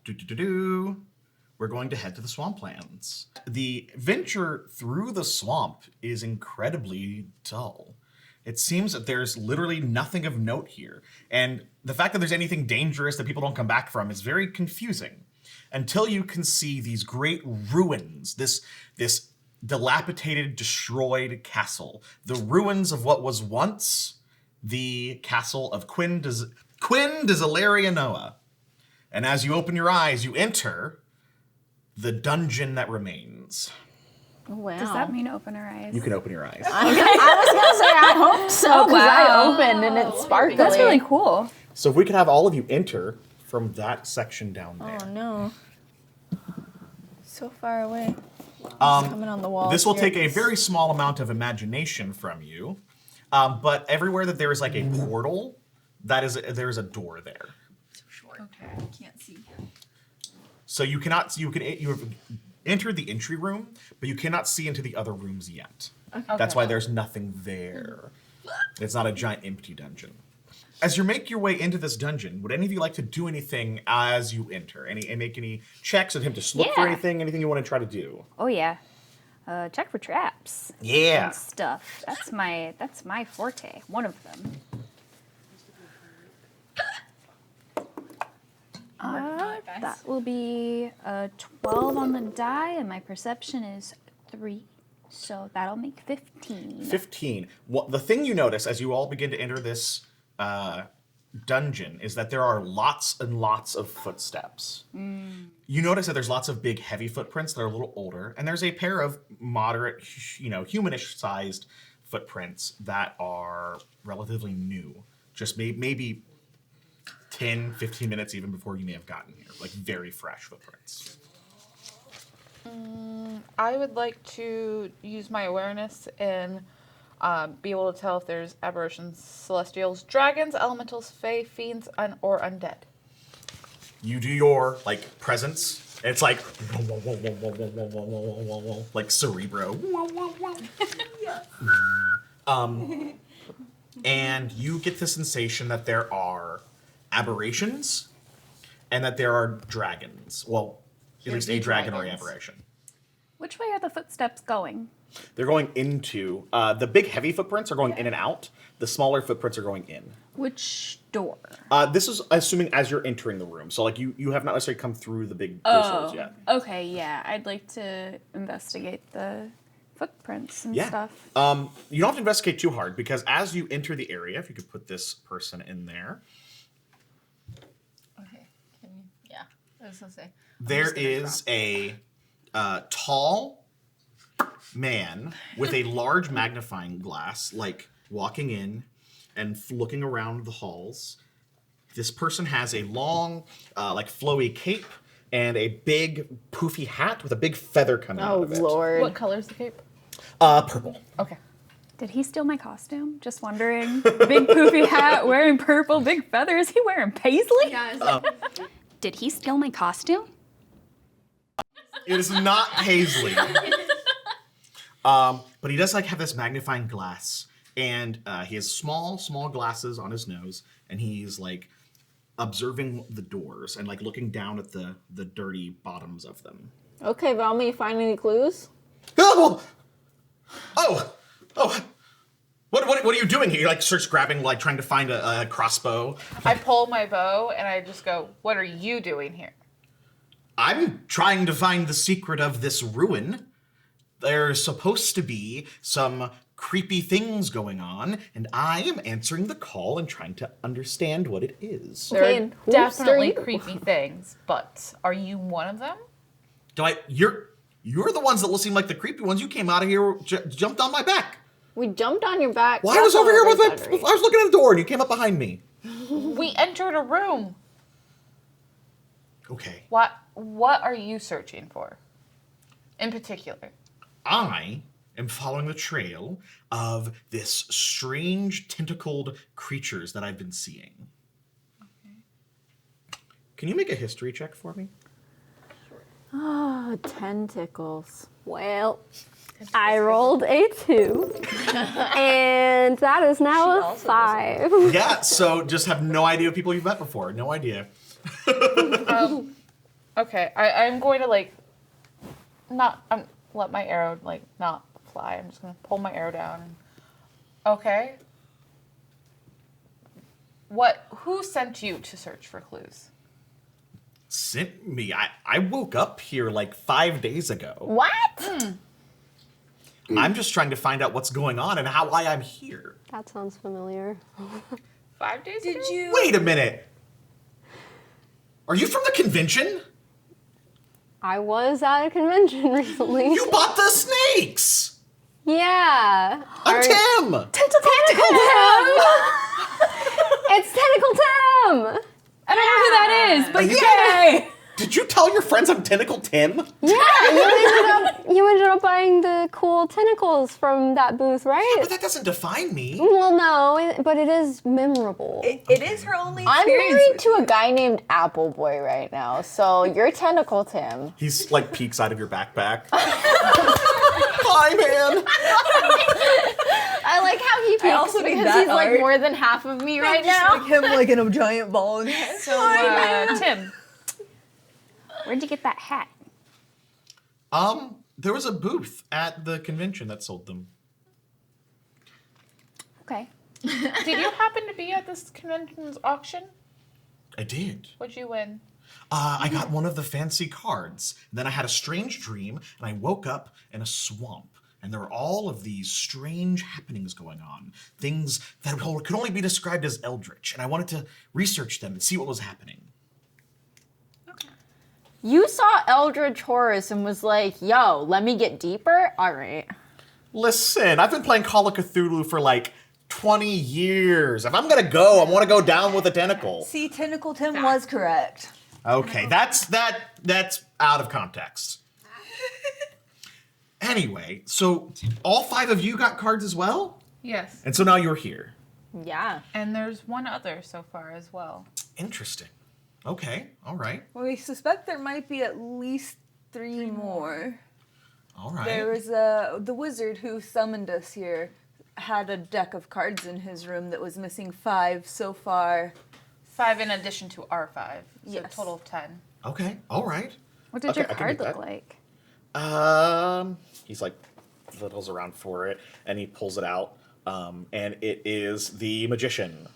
we're going to head to the swamplands. The venture through the swamp is incredibly dull. It seems that there's literally nothing of note here, and the fact that there's anything dangerous that people don't come back from is very confusing. Until you can see these great ruins, this dilapidated, destroyed castle, the ruins of what was once the castle of Quinn de Zalarianoa. And as you open your eyes, you enter the dungeon that remains. Oh, wow. Does that mean open our eyes? You can open your eyes. I was going to say, I hope so, because I opened and it's sparkly. That's really cool. So if we could have all of you enter from that section down there. Oh, no. So far away. It's coming on the wall. This will here. take a very small amount of imagination from you, but everywhere that there is like a portal, there is a door there. Okay, I can't see. So you have entered the entry room, but you cannot see into the other rooms yet. Okay. That's why there's nothing there. It's not a giant empty dungeon. As you make your way into this dungeon, would any of you like to do anything as you enter? And make any checks, attempt to look for anything you want to try to do? Oh yeah. Check for traps. Yeah. And stuff. That's my forte. One of them. That will be a 12 on the die, and my perception is 3. So that'll make 15. 15. Well, the thing you notice as you all begin to enter this dungeon is that there are lots and lots of footsteps. You notice that there's lots of big, heavy footprints that are a little older, and there's a pair of moderate, humanish-sized footprints that are relatively new. Just maybe 10, 15 minutes even before you may have gotten here. Like, very fresh footprints. I would like to use my awareness and be able to tell if there's aberrations, celestials, dragons, elementals, fae, fiends, or undead. You do your, presence. It's like, like Cerebro. And you get the sensation that there are aberrations and that there are dragons. Well, at least a dragon or an aberration. Which way are the footsteps going? They're going into the big heavy footprints are going in and out. The smaller footprints are going in. Which door? This is assuming as you're entering the room. So like you have not necessarily come through the big doors yet. Okay, yeah. I'd like to investigate the footprints and stuff. You don't have to investigate too hard because as you enter the area, if you could put this person in there, Okay. Yeah. I was gonna say. there is a tall man with a large magnifying glass, like walking in and looking around the halls. This person has a long, like flowy cape and a big poofy hat with a big feather coming out Oh, of it. Lord. What color's the cape? Purple. Okay. Did he steal my costume? Just wondering. Big poofy hat, wearing purple, big feathers. Is he wearing paisley? Yeah, Did he steal my costume? It is not Paisley. But he does like have this magnifying glass, and he has small glasses on his nose, and he's like observing the doors and like looking down at the dirty bottoms of them. Okay, Valmy, you find any clues? Oh! What are you doing here? You like starts grabbing, like trying to find a crossbow. I pull my bow and I just go, "What are you doing here?" I'm trying to find the secret of this ruin. There's supposed to be some creepy things going on, and I am answering the call and trying to understand what it is. There Okay, are and who are definitely you? creepy things, but are you one of them? You're the ones that seem like the creepy ones. You came out of here, jumped on my back. We jumped on your back. Well, I was over here with I Cedric. was looking at the door, and you came up behind me. We entered a room. Okay. What are you searching for? In particular. I am following the trail of this strange tentacled creatures that I've been seeing. Okay. Can you make a history check for me? Oh, tentacles. Well, I rolled a 2, and that is now a 5. Yeah, so just have no idea of people you've met before. No idea. Okay, I'm going to let my arrow not fly. I'm just gonna pull my arrow down. Okay. Who sent you to search for clues? Sent me. I woke up here like 5 days ago. What? I'm just trying to find out what's going on and why I'm here. That sounds familiar. 5 days ago? Did you? Wait a minute. Are you from the convention? I was at a convention recently. You bought the snakes! Yeah. I'm Tim! Tentacle Tim! It's Tentacle Tim! I don't know who that is, but yay! Did you tell your friends I'm Tentacle Tim? Yeah, you ended up buying the cool tentacles from that booth, right? But that doesn't define me. Well, no, but it is memorable. It is her only I'm experience. married to a guy named Appleboy right now, so you're Tentacle Tim. He's like peeks out of your backpack. Hi, man. I like how he peeks also need because that he's like art. more than half of me right Just now. like him, like in a giant ball in his head. So, Tim, Where'd you get that hat? There was a booth at the convention that sold them. Okay. did you happen to be at this convention's auction? I did. What'd you win? I got one of the fancy cards. And then I had a strange dream, and I woke up in a swamp. And there were all of these strange happenings going on. Things that could only be described as eldritch. And I wanted to research them and see what was happening. You saw Eldritch Horus and was like, yo, let me get deeper? All right. Listen, I've been playing Call of Cthulhu for like 20 years. If I'm gonna go, I want to go down with a tentacle. See, Tentacle Tim was correct. Okay, that's out of context. Anyway, so all 5 of you got cards as well? Yes. And so now you're here. Yeah. And there's one other so far as well. Interesting. Okay, all right. Well, we suspect there might be at least 3 more. All right. There was the wizard who summoned us here had a deck of cards in his room that was missing 5 so far. 5 in addition to our 5. So Yes. total of 10. Okay, all right. What did Okay, your I can card get look that. like? He's like fiddles around for it, and he pulls it out, and it is the magician.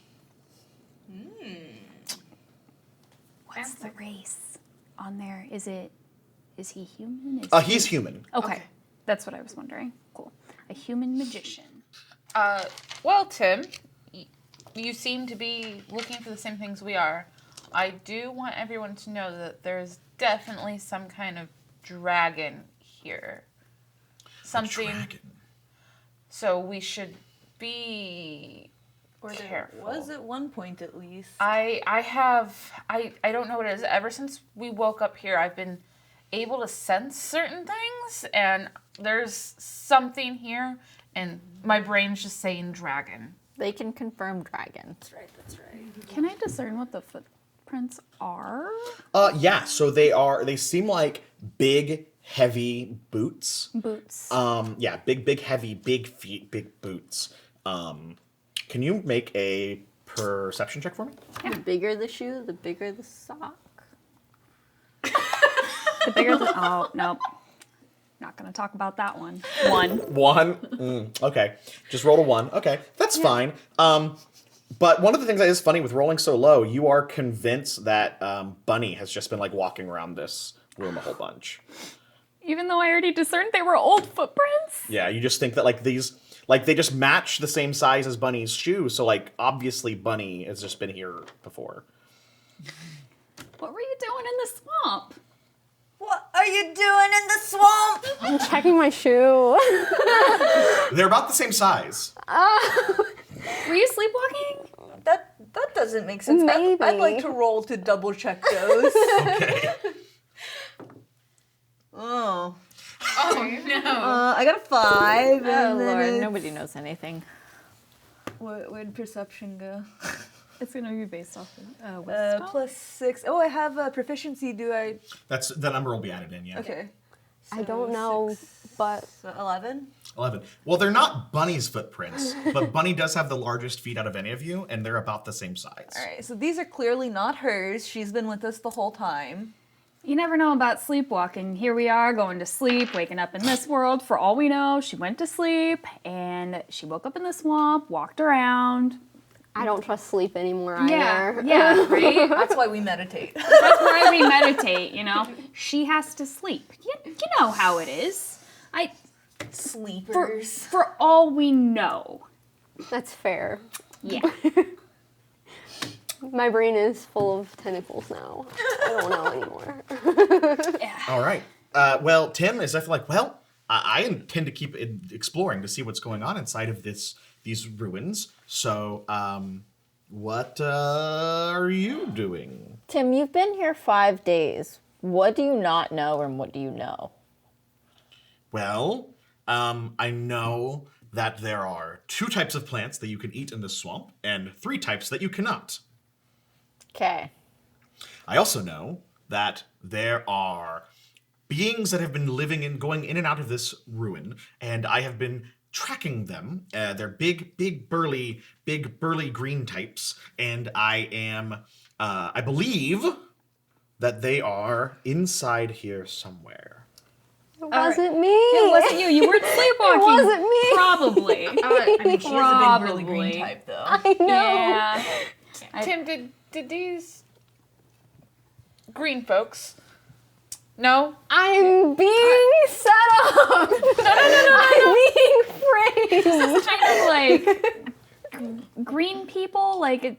What's the race on there? Is he human? He's human. Okay. That's what I was wondering. Cool. A human magician. Well, Tim, you seem to be looking for the same things we are. I do want everyone to know that there's definitely some kind of dragon here. Something. Dragon. So we should be Or there careful. was at one point at least. I don't know what it is. Ever since we woke up here, I've been able to sense certain things, and there's something here, and my brain's just saying dragon. They can confirm dragon. That's right. Can I discern what the footprints are? Yeah. So they seem like big, heavy boots. Boots. Yeah, big, heavy, big feet, big boots. Can you make a perception check for me? The bigger the shoe, the bigger the sock. The bigger the... Oh, nope. Not going to talk about that one. 1. 1? Okay. Just roll a 1. Okay. That's fine. But one of the things that is funny with rolling so low, you are convinced that Bunny has just been like walking around this room a whole bunch. Even though I already discerned they were old footprints? Yeah, you just think that like these, like they just match the same size as Bunny's shoe, so like obviously Bunny has just been here before. What were you doing in the swamp? What are you doing in the swamp? I'm checking my shoe. They're about the same size. Were you sleepwalking? That doesn't make sense. Maybe. I'd like to roll to double check those. Okay. Oh. Oh no! I got a 5. Oh and then lord, it's- nobody knows anything. Where'd perception go? It's going to be based off of wisdom. Plus 6. Oh, I have a proficiency. Do I? That's the number will be added in, yeah. Okay. I don't know, but So 11. 11. Well, they're not Bunny's footprints, but Bunny does have the largest feet out of any of you, and they're about the same size. All right. So these are clearly not hers. She's been with us the whole time. You never know about sleepwalking. Here we are going to sleep, waking up in this world. For all we know, she went to sleep and she woke up in the swamp, walked around. I don't trust sleep anymore either. Yeah, right? That's why we meditate. That's why we meditate, you know? She has to sleep. You know how it is. Sleepers. For all we know. That's fair. Yeah. My brain is full of tentacles now. I don't know anymore. All right. Well, Tim is definitely like, well, I intend to keep exploring to see what's going on inside of these ruins. So, what are you doing? Tim, you've been here 5 days. What do you not know and what do you know? Well, I know that there are 2 types of plants that you can eat in the swamp and 3 types that you cannot. Okay. I also know that there are beings that have been living and going in and out of this ruin, and I have been tracking them. They're big, burly green types, and I believe that they are inside here somewhere. It wasn't me. It wasn't you. You weren't sleepwalking. It wasn't me. Probably. I mean, she is a big, really green Probably. type, though. I know. Yeah. Tim, did these green folks? No. I'm being set up. No. I'm being framed. Kind of like green people. Like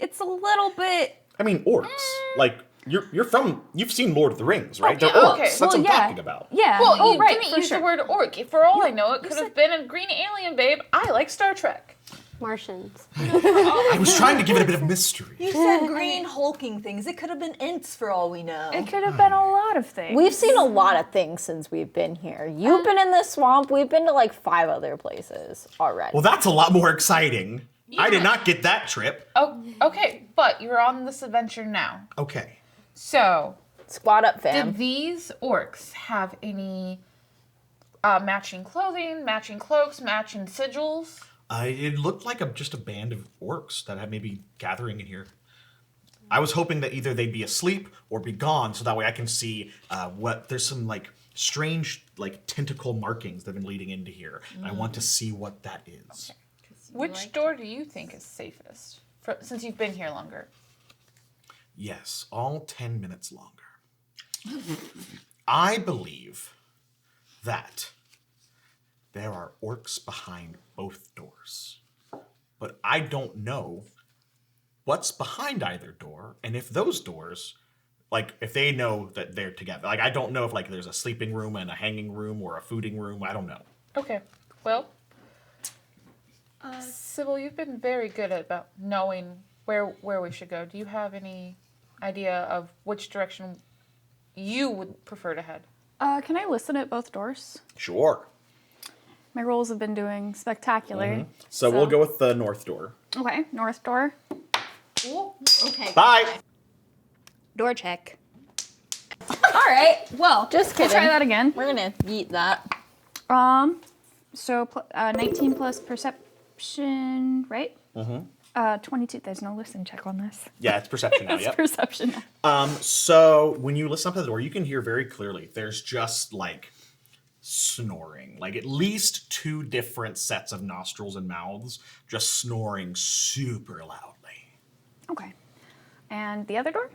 it's a little bit. I mean, orcs. Like, you've seen Lord of the Rings, right? Okay, They're orcs. okay. That's Well, what I'm yeah. talking about. Yeah. Well, you right, didn't for use sure. the word orc. For all I know, it could have been a green alien, babe. I like Star Trek. Martians. I was trying to give it a bit of mystery. You said green hulking things. It could have been ints for all we know. It could have been a lot of things. We've seen a lot of things since we've been here. You've been in the swamp. We've been to like 5 other places already. Well, that's a lot more exciting. I did not get that trip. Oh, okay, but you're on this adventure now. Okay. So, Squat up, fam. did these orcs have any matching clothing, matching cloaks, matching sigils? It looked like just a band of orcs that had maybe gathering in here. I was hoping that either they'd be asleep or be gone, so that way I can see what there's some like strange, like, tentacle markings that have been leading into here. I want to see what that is. Which door do you think is safest? Since you've been here longer. Yes, all 10 minutes longer. I believe that there are orcs behind both doors. But I don't know what's behind either door, and if those doors, like, if they know that they're together. Like, I don't know if, like, there's a sleeping room and a hanging room or a fooding room. I don't know. Okay. Well, Sybil, you've been very good at about knowing where we should go. Do you have any idea of which direction you would prefer to head? Can I listen at both doors? Sure. My rolls have been doing spectacular. So we'll go with the north door. Okay, north door. Okay. Bye! Door check. All right. Well, Just we'll try kidding. that again. We're gonna eat that. So 19 plus perception, right? 22. There's no listen check on this. Yeah, it's perception now, It's yep. perception. So when you listen up to the door, you can hear very clearly there's just, like, snoring. Like, at least 2 different sets of nostrils and mouths just snoring super loudly. Okay. And the other door?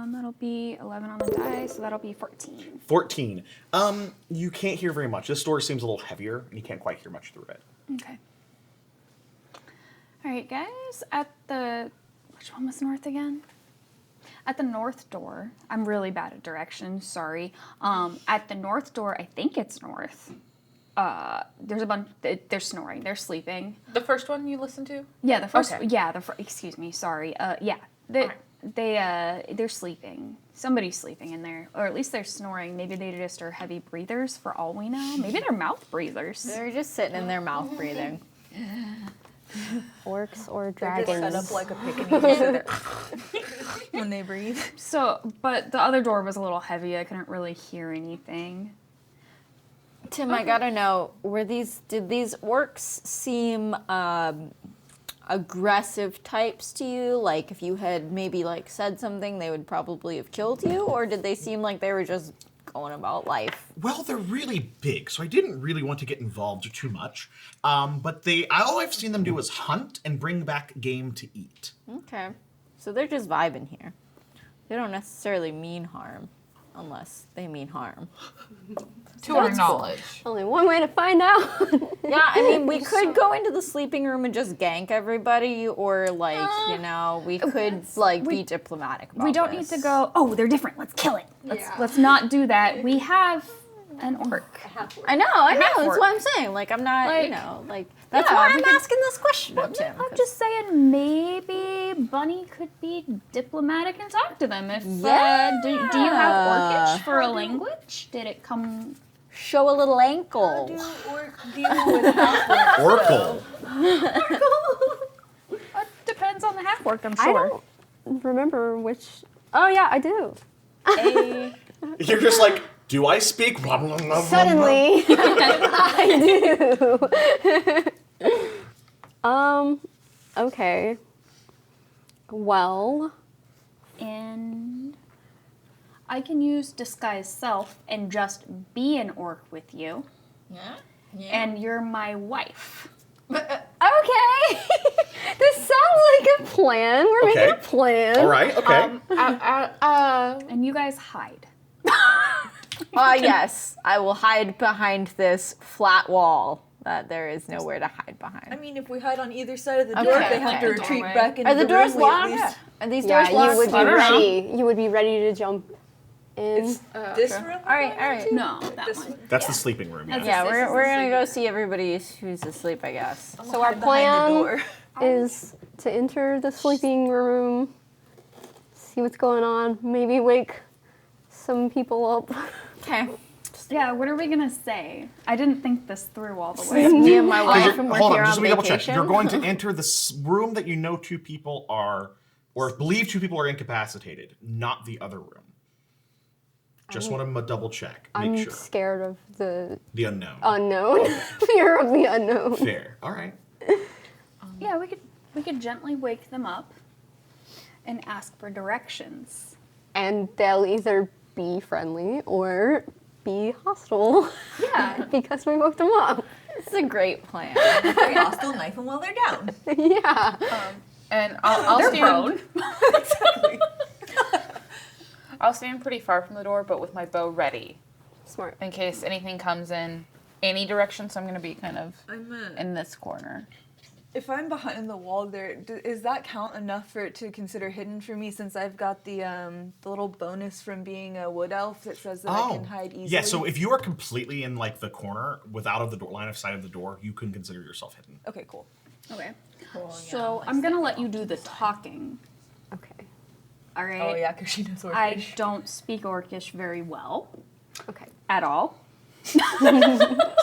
That'll be 11 on the die, so that'll be 14. 14. You can't hear very much. This door seems a little heavier, and you can't quite hear much through it. Okay. All right, guys. Which one was north again? At the north door, I'm really bad at directions, sorry. At the north door, I think it's north. There's a bunch, they're snoring, they're sleeping. The first one you listened to? Yeah, the first, Okay. yeah, excuse me, sorry. Yeah, they're sleeping. Somebody's sleeping in there, or at least they're snoring. Maybe they just are heavy breathers for all we know. Maybe they're mouth breathers. They're just sitting in their mouth breathing. Orcs or They're just set dragons. up like a picnic when they breathe. So, but the other door was a little heavy. I couldn't really hear anything. Tim, I gotta know, did these orcs seem aggressive types to you? Like, if you had maybe, like, said something, they would probably have killed you? Or did they seem like they were just going about life? Well, they're really big, so I didn't really want to get involved too much. But all I've seen them do is hunt and bring back game to eat. Okay. So they're just vibing here. They don't necessarily mean harm, unless they mean harm. To our knowledge. Only one way to find out. Yeah, I mean, we could go into the sleeping room and just gank everybody, or, like, you know, we could, like, be diplomatic about We don't this. need to go, oh, they're different, let's kill it. Let's not do that. We have an orc. I know, that's half-orc. what I'm saying. Like, I'm not, Like, you know, like, that's yeah, why we I'm can- asking this question of Tim. I'm just saying maybe Bunny could be diplomatic and talk to them. If do you have Orcish for a language? Did it come? Show a little ankle. Orc deal with half-orcs. Oracle. Depends on the half orc, I'm I sure. don't remember which. Oh yeah, I do. You're just like, do I speak? Blah, blah, blah, blah, blah. Suddenly, I do. Okay. Well, And I can use disguise self and just be an orc with you, Yeah? and you're my wife. okay. This sounds like a plan. We're making a Okay. plan. All right, okay. And you guys hide. Yes, I will hide behind this flat wall that there is nowhere to hide behind. I mean, if we hide on either side of the door, Okay. they have to Okay. retreat Doorway. back into Are the doors room. We at locked? least- Are these Yeah, doors locked? you would be I don't know. ready. You would be ready to jump in. It's this room? All right. No, that This one. one. That's the sleeping room. Yeah. Yeah, This is we're the gonna go sleeping see everybody who's asleep, I guess. So our Hide behind the plan door. is to enter the sleeping room, see what's going on, maybe wake some people up. Okay. Yeah, what are we gonna say? I didn't think this through all the way. Me and my wife, and we're Hold here on, on just let me double check. vacation. You're going to enter the room that you know 2 people are, or believe 2 people are incapacitated, not the other room. Just want to double check. Make I'm sure. scared of the The unknown. unknown. Fear of the unknown. Fair. All right. Yeah, we could gently wake them up and ask for directions. And they'll either be friendly or be hostile. Yeah. Because we woke them up. It's a great plan. Very hostile, knife them while they're down. Yeah. And I'll They're stand. prone. Exactly. I'll stand pretty far from the door, but with my bow ready Smart. in case anything comes in any direction. So I'm gonna be kind of I'm in this corner. If I'm behind the wall there, is that count enough for it to consider hidden for me since I've got the little bonus from being a wood elf that says that I can hide easily? Yeah, so if you are completely in like the corner without of the door, line of sight of the door, you can consider yourself hidden. Okay, cool. Okay. So I'm gonna let you do the talking. Okay. All right. Oh yeah, because she knows Orcish. I don't speak Orcish very well Okay. at all.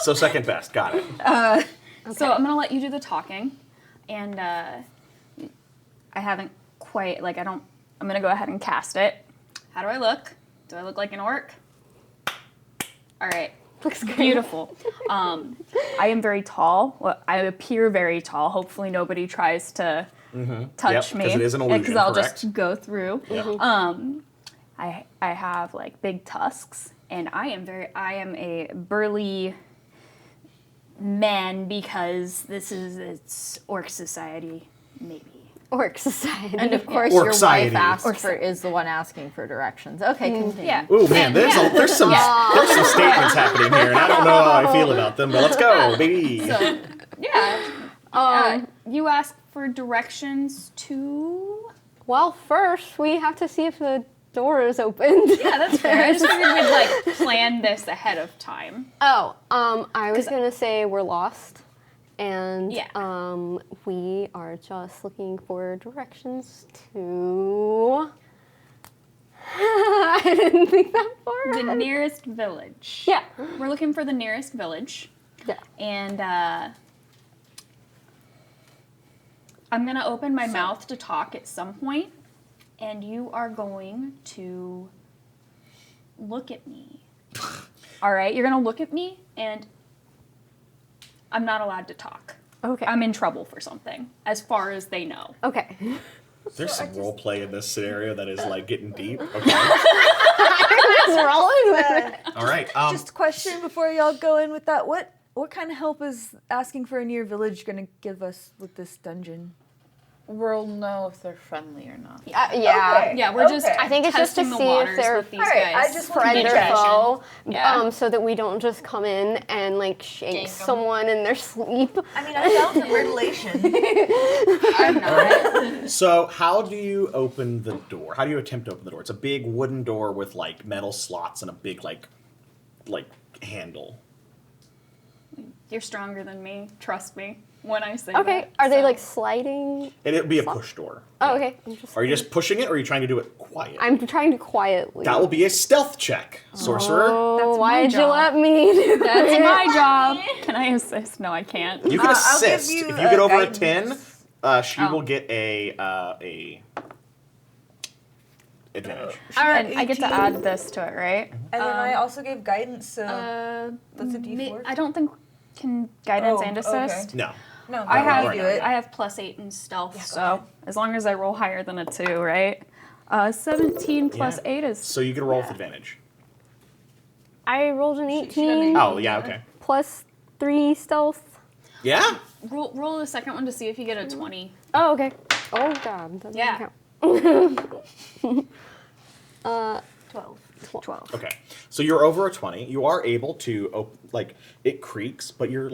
So second best, got it. So I'm gonna let you do the talking, and I haven't quite like I'm gonna go ahead and cast it. How do I look? Do I look like an orc? All right. Looks great. Beautiful. I am very tall. Well, I appear very tall. Hopefully nobody tries to touch Yep, me. 'cause it is an illusion, Because I'll correct? just go through. I have like big tusks, and I am a burly man because it's orc society, maybe. Orc society. And of course, Orc your society. wife is the one asking for directions. Okay, continue. Yeah. Ooh man, there's some statements happening here, and I don't know how I feel about them, but let's go, baby. So, yeah. You ask for directions to. Well, first we have to see if the door is opened. Yeah, that's fair. I just figured we'd like plan this ahead of time. Oh, I was gonna say we're lost, and Yeah. we are just looking for directions to. I didn't think that far. The ahead. nearest village. Yeah. We're looking for the nearest village. Yeah. And I'm going to open my mouth to talk at some point, and you are going to look at me. All right? You're going to look at me, and I'm not allowed to talk. Okay. I'm in trouble for something, as far as they know. Okay. There's some role play in this scenario that is like getting deep. Okay. Rolling with it. All right. Just a question before y'all go in with that. What kind of help is asking for a near village gonna give us with this dungeon? We'll know if they're friendly or not. Yeah. Okay. Yeah, we're just I think it's just to testing the see if waters they're with these Alright, guys. I just want to Friend be or trash. foe, Yeah. so that we don't just come in and like shank 'em. someone in their sleep. I mean, I found the relation. I'm not. So how do you open the door? How do you attempt to open the door? It's a big wooden door with like metal slots and a big like handle. You're stronger than me. Trust me when I say Okay, that. are they So- like sliding? And it'd be a push door. Oh, okay. Are you just pushing it or are you trying to do it quiet? I'm trying to quietly. That will be a stealth check, sorcerer. Oh, That's my why'd you job. let me do That's it? my job. Can I assist? No, I can't. You can I'll give assist. you, If you get over guidance. a 10, she Oh. will get a advantage. All right, I get to 18. add this to it, right? And then I also gave guidance, so that's a D4. I don't think can guidance Oh, and okay. assist. No. No, I have right. do it. I have +8 in stealth, so as long as I roll higher than a 2, right? 17 plus Yeah. 8 is So you get a roll with advantage. I rolled an She had 18 an Oh, yeah, okay. plus 3 stealth. Yeah? roll the second one to see if you get a 20. Oh, okay. Oh god, that doesn't Yeah. count. 12. Okay. So you're over a 20. You are able to, it creaks, but you're,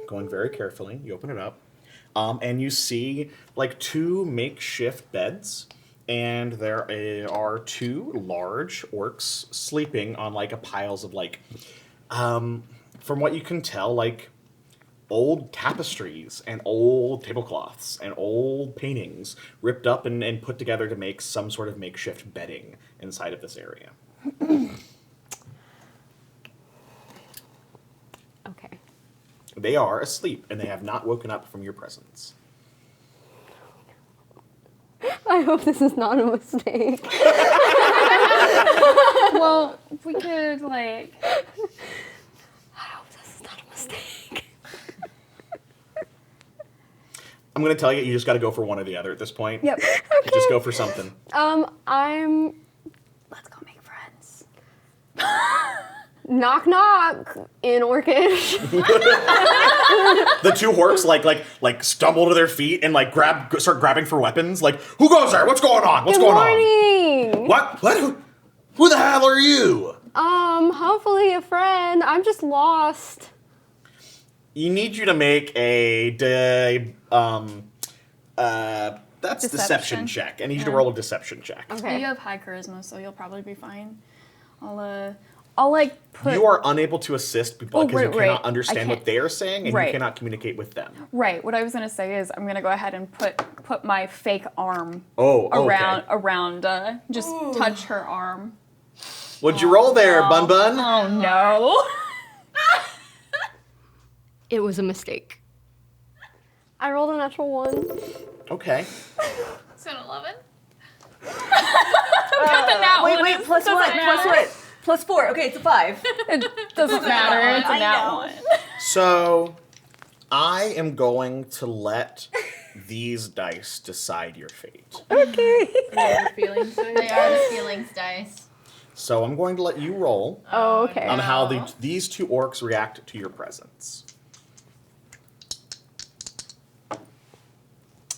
going very carefully. You open it up. And you see, 2 makeshift beds. And there are 2 large orcs sleeping on, piles of, from what you can tell, old tapestries and old tablecloths and old paintings ripped up and put together to make some sort of makeshift bedding inside of this area. Okay. They are asleep and they have not woken up from your presence. I hope this is not a mistake. Well, we could I hope this is not a mistake. I'm going to tell you, you just got to go for one or the other at this point. Yep. Just go for something. I'm Let's go make friends. knock knock in Orcish. The two orcs like stumble to their feet and like start grabbing for weapons. Like, who goes there? What's going on? What's Good going morning. on? What? Who the hell are you? Hopefully a friend. I'm just lost. You need you to make a that's deception check. I need you to roll a deception check. Okay. You have high charisma, so you'll probably be fine. I'll like put. You are unable to assist people because you right. cannot understand I what can't- they are saying, and right. you cannot communicate with them. Right. What I was gonna say is I'm gonna go ahead and put my fake arm around just touch her arm. What'd you roll there, Bun Bun? Oh no. It was a mistake. I rolled a natural 1. Okay. It's an 11. Wait, plus what? Plus 4. Okay, it's a 5. It doesn't matter. It's a I nat know. 1. So, I am going to let these dice decide your fate. Okay. They are the feelings dice. So, I'm going to let you roll Oh, okay. on how these two orcs react to your presence.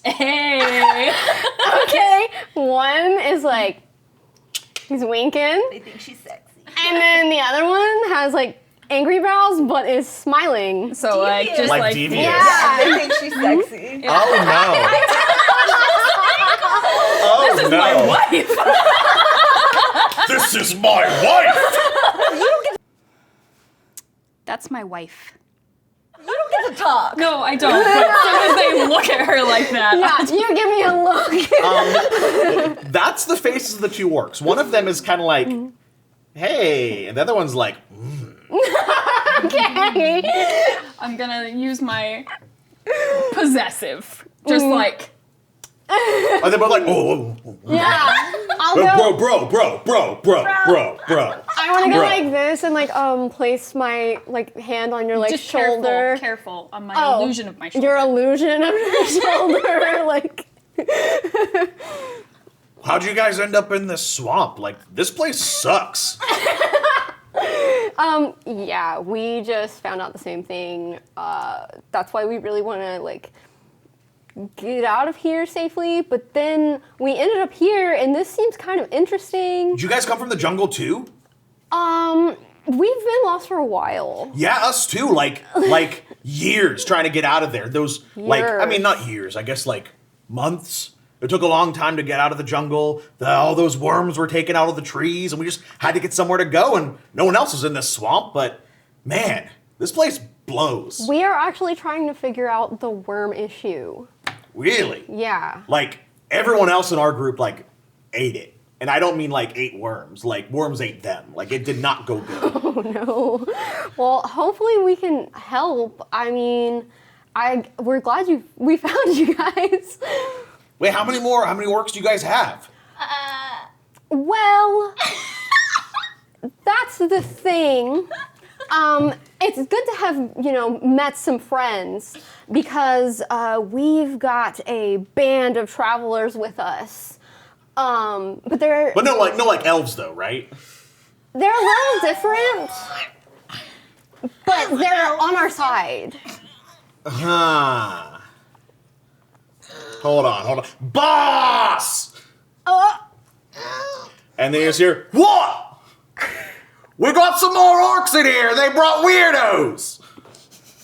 Hey. Okay. One is like, he's winking. They think she's sexy. And then the other one has like angry brows, but is smiling. So like just Like like devious. Yeah. They think she's sexy. Oh no! Oh This is no! my wife. This is my wife. That's my wife. You don't get to talk. No, I don't. But as soon as they look at her like that, Yeah, you give me a look. That's the faces of the two orcs. One of them is kind of like, "Hey," and the other one's like, Okay. I'm gonna use my possessive. Just like and they're both like, "Oh, Yeah. I'll bro, go. bro." I want to go Bro. like this and like place my like hand on your like just shoulder. careful on my Oh, illusion of my shoulder. Your illusion of your shoulder, like. How'd you guys end up in this swamp? Like, this place sucks. Yeah, we just found out the same thing. That's why we really want to like get out of here safely. But then we ended up here, and this seems kind of interesting. Did you guys come from the jungle too? We've been lost for a while. Yeah, us too. Like years trying to get out of there. Those I mean, not years. I guess like months. It took a long time to get out of the jungle. All those worms were taken out of the trees, and we just had to get somewhere to go. And no one else was in this swamp. But man, this place blows. We are actually trying to figure out the worm issue. Really? Yeah. Like everyone else in our group like ate it. And I don't mean like ate worms. Like worms ate them. Like it did not go good. Oh no. Well, hopefully we can help. I mean, we're glad we found you guys. Wait, how many orcs do you guys have? Well, that's the thing. It's good to have, met some friends because we've got a band of travelers with us. But they're But no like elves though, right? they're a little different, but they're on our side. Huh. Hold on. Boss! And then you just hear, what? We got some more orcs in here. They brought weirdos.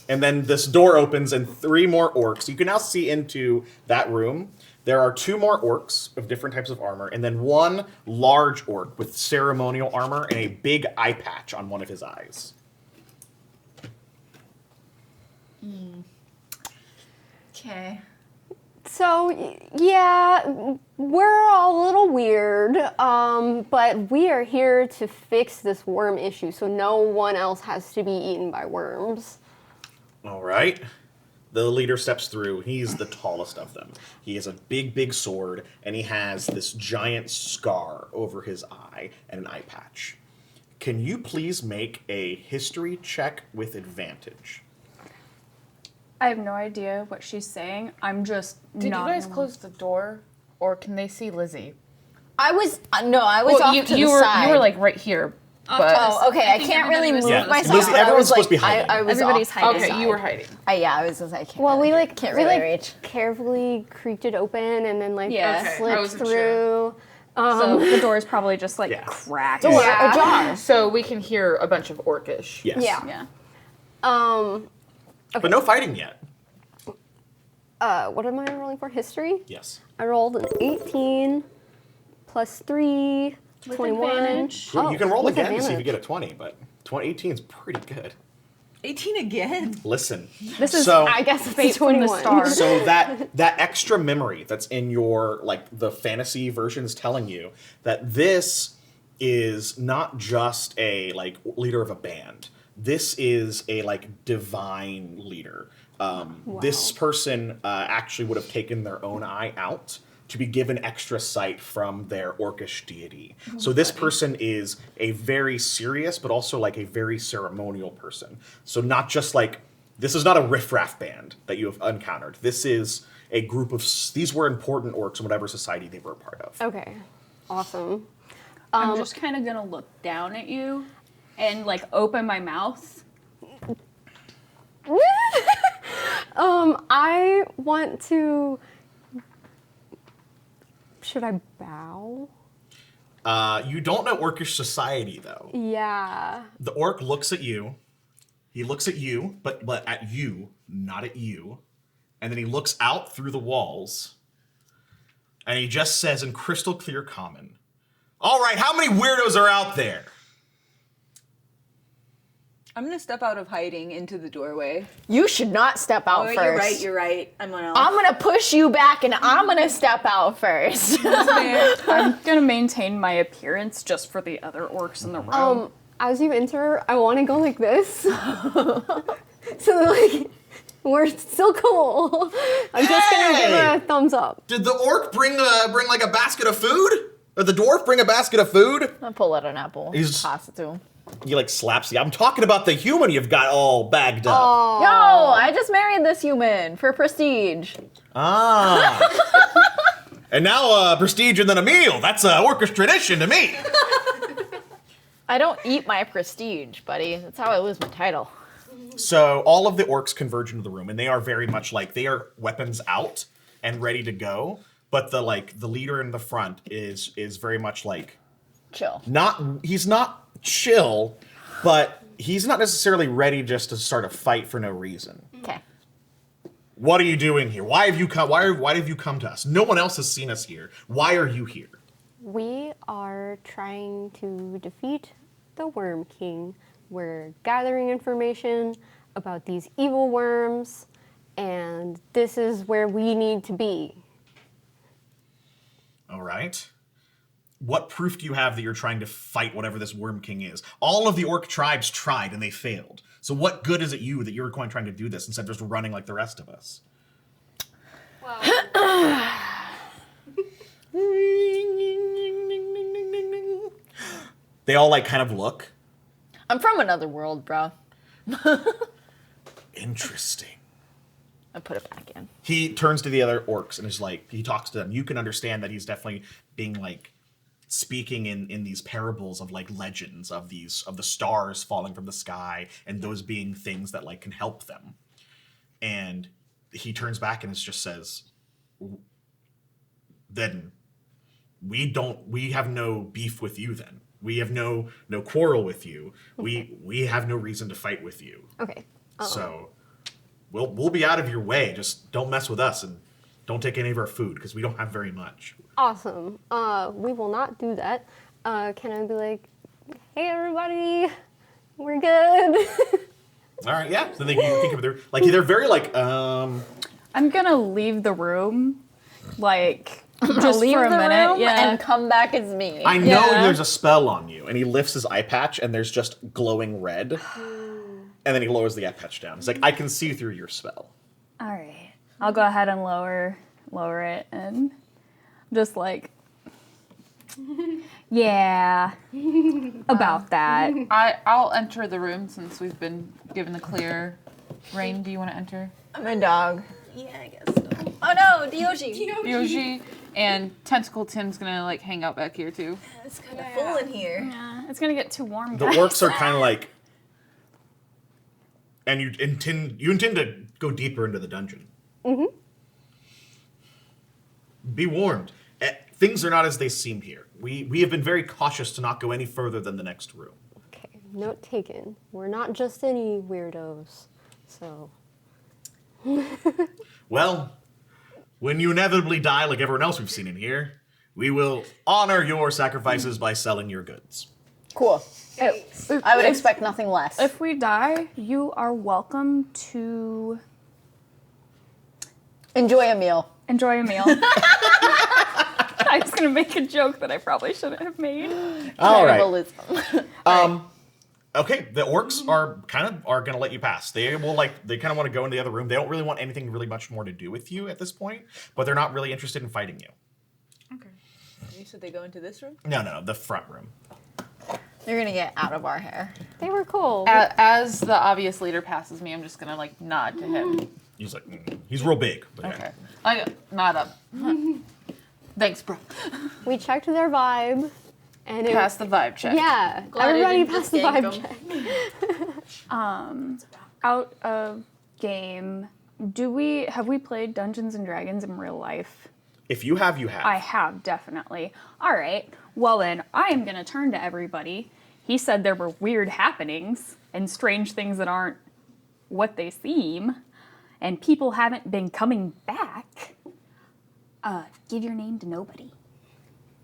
And then this door opens and 3 more orcs. You can now see into that room. There are 2 more orcs of different types of armor, and then 1 large orc with ceremonial armor and a big eye patch on one of his eyes. Okay. So, yeah, we're a little weird, but we are here to fix this worm issue so no one else has to be eaten by worms. All right. The leader steps through. He's the tallest of them. He has a big sword, and he has this giant scar over his eye and an eye patch. Can you please make a history check with advantage? I have no idea what she's saying. I'm just Did not. you guys close the door, or can they see Lizzie? I was off to you the were side. you were like right here. But okay, I can't really move Yeah, myself. Lizzie, but I everyone's was supposed to be like, hiding. I was Everybody's off hiding. to the Okay, you side. were hiding. Yeah, I was just like, Well, we like can't we really like reach. carefully creaked it open and then like Yeah. Okay, I slipped wasn't through. So the door's probably just like Yeah. cracked. Door Yeah. ajar. So we can hear a bunch of orcish. Yes. Yeah. Yeah. But no fighting yet. What am I rolling for? History? Yes. I rolled an 18 plus 3, 21. advantage. You can roll with again to see if you advantage. get a 20, but 18 is pretty good. 18 again. Listen. This is So- I guess it's fate a from the 21. stars. So that extra memory that's in your the fantasy version is telling you that this is not just a leader of a band. This is a divine leader. This person actually would have taken their own eye out to be given extra sight from their orcish deity. So this person is a very serious, but also a very ceremonial person. So not just this is not a riffraff band that you have encountered. This is a group of, these were important orcs in whatever society they were a part of. Okay. Awesome. I'm just kind of gonna look down at you and open my mouth. I want to. Should I bow? You don't know orcish society though. Yeah. The orc looks at you. He looks at you, but at you, not at you. And then he looks out through the walls. And he just says in crystal clear common, "All right, how many weirdos are out there?" I'm gonna step out of hiding into the doorway. You should not step out Oh, first. you're right. I'm gonna. I'm gonna push you back, and I'm gonna step out first. I'm gonna maintain my appearance just for the other orcs in the room. As you enter, I want to go like this. So that, we're still cool. I'm just gonna give Hey! a thumbs up. Did the orc bring a basket of food? Or the dwarf bring a basket of food? I'll pull out an apple. He's- Pass it to him. He slaps you. I'm talking about the human you've got all bagged up. Yo, I just married this human for prestige. Ah. And now prestige and then a meal. That's a orcish tradition to me. I don't eat my prestige, buddy. That's how I lose my title. So all of the orcs converge into the room, and they are very much they are weapons out and ready to go. But the leader in the front is very much Chill. he's not chill, but he's not necessarily ready just to start a fight for no reason. Okay. What are you doing here? Why have you come? Why have you come to us? No one else has seen us here. Why are you here? We are trying to defeat the Worm King. We're gathering information about these evil worms, and this is where we need to be. All right. What proof do you have that you're trying to fight whatever this Worm King is? All of the orc tribes tried and they failed. So what good is it you that you're trying to do this instead of just running like the rest of us? They all kind of look. I'm from another world, bro. Interesting. I put it back in. He turns to the other orcs and is he talks to them. You can understand that he's definitely being speaking in these parables of legends of the stars falling from the sky and those being things that can help them. And he turns back and just says, "Then we have no beef with you then. We have no quarrel with you. We have no reason to fight with you. Okay. So we'll be out of your way. Just don't mess with us and don't take any of our food because we don't have very much." Awesome. We will not do that. Can I be like, hey everybody, we're good? All right, yeah. So then you think of they're very I'm gonna leave the room, just Leave for a the minute. room Yeah. and come back as me. I know Yeah. there's a spell on you, and he lifts his eye patch, and there's just glowing red, and then he lowers the eye patch down. He's like, "I can see through your spell." All right. I'll go ahead and lower it and just yeah, about that. I'll enter the room since we've been given the clear. Rain, do you want to enter? I'm a dog. Yeah, I guess so. Oh no, Dioji. Yoshi and Tentacle Tim's gonna like hang out back here too. It's kind of full in here. Yeah, it's gonna get too warm. The guys. orcs are kind of like, and you intend to go deeper into the dungeon. Mm-hmm. Be warned, things are not as they seem here. We have been very cautious to not go any further than the next room. Okay, note taken. We're not just any weirdos, so. Well, when you inevitably die like everyone else we've seen in here, we will honor your sacrifices by selling your goods. Cool. I would expect nothing less. If we die, you are welcome to Enjoy a meal. enjoy a meal. I was gonna make a joke that I probably shouldn't have made. All right. Cannibalism. Okay, the orcs are gonna let you pass. They kind of want to go into the other room. They don't really want anything really much more to do with you at this point, but they're not really interested in fighting you. Okay. You said they go into this room? No, the front room. You're gonna get out of our hair. They were cool. As the obvious leader passes me, I'm just gonna like nod to him. He's like, he's real big. But Okay. I nod up. Thanks, bro. We checked their vibe, and Pass the vibe check. Yeah, Glad I everybody didn't passed just the gank vibe 'em. check. Out of game, have we played Dungeons and Dragons in real life? If you have, you have. I have, definitely. All right. Well, then, I am going to turn to everybody. He said there were weird happenings and strange things that aren't what they seem, and people haven't been coming back. Give your name to nobody.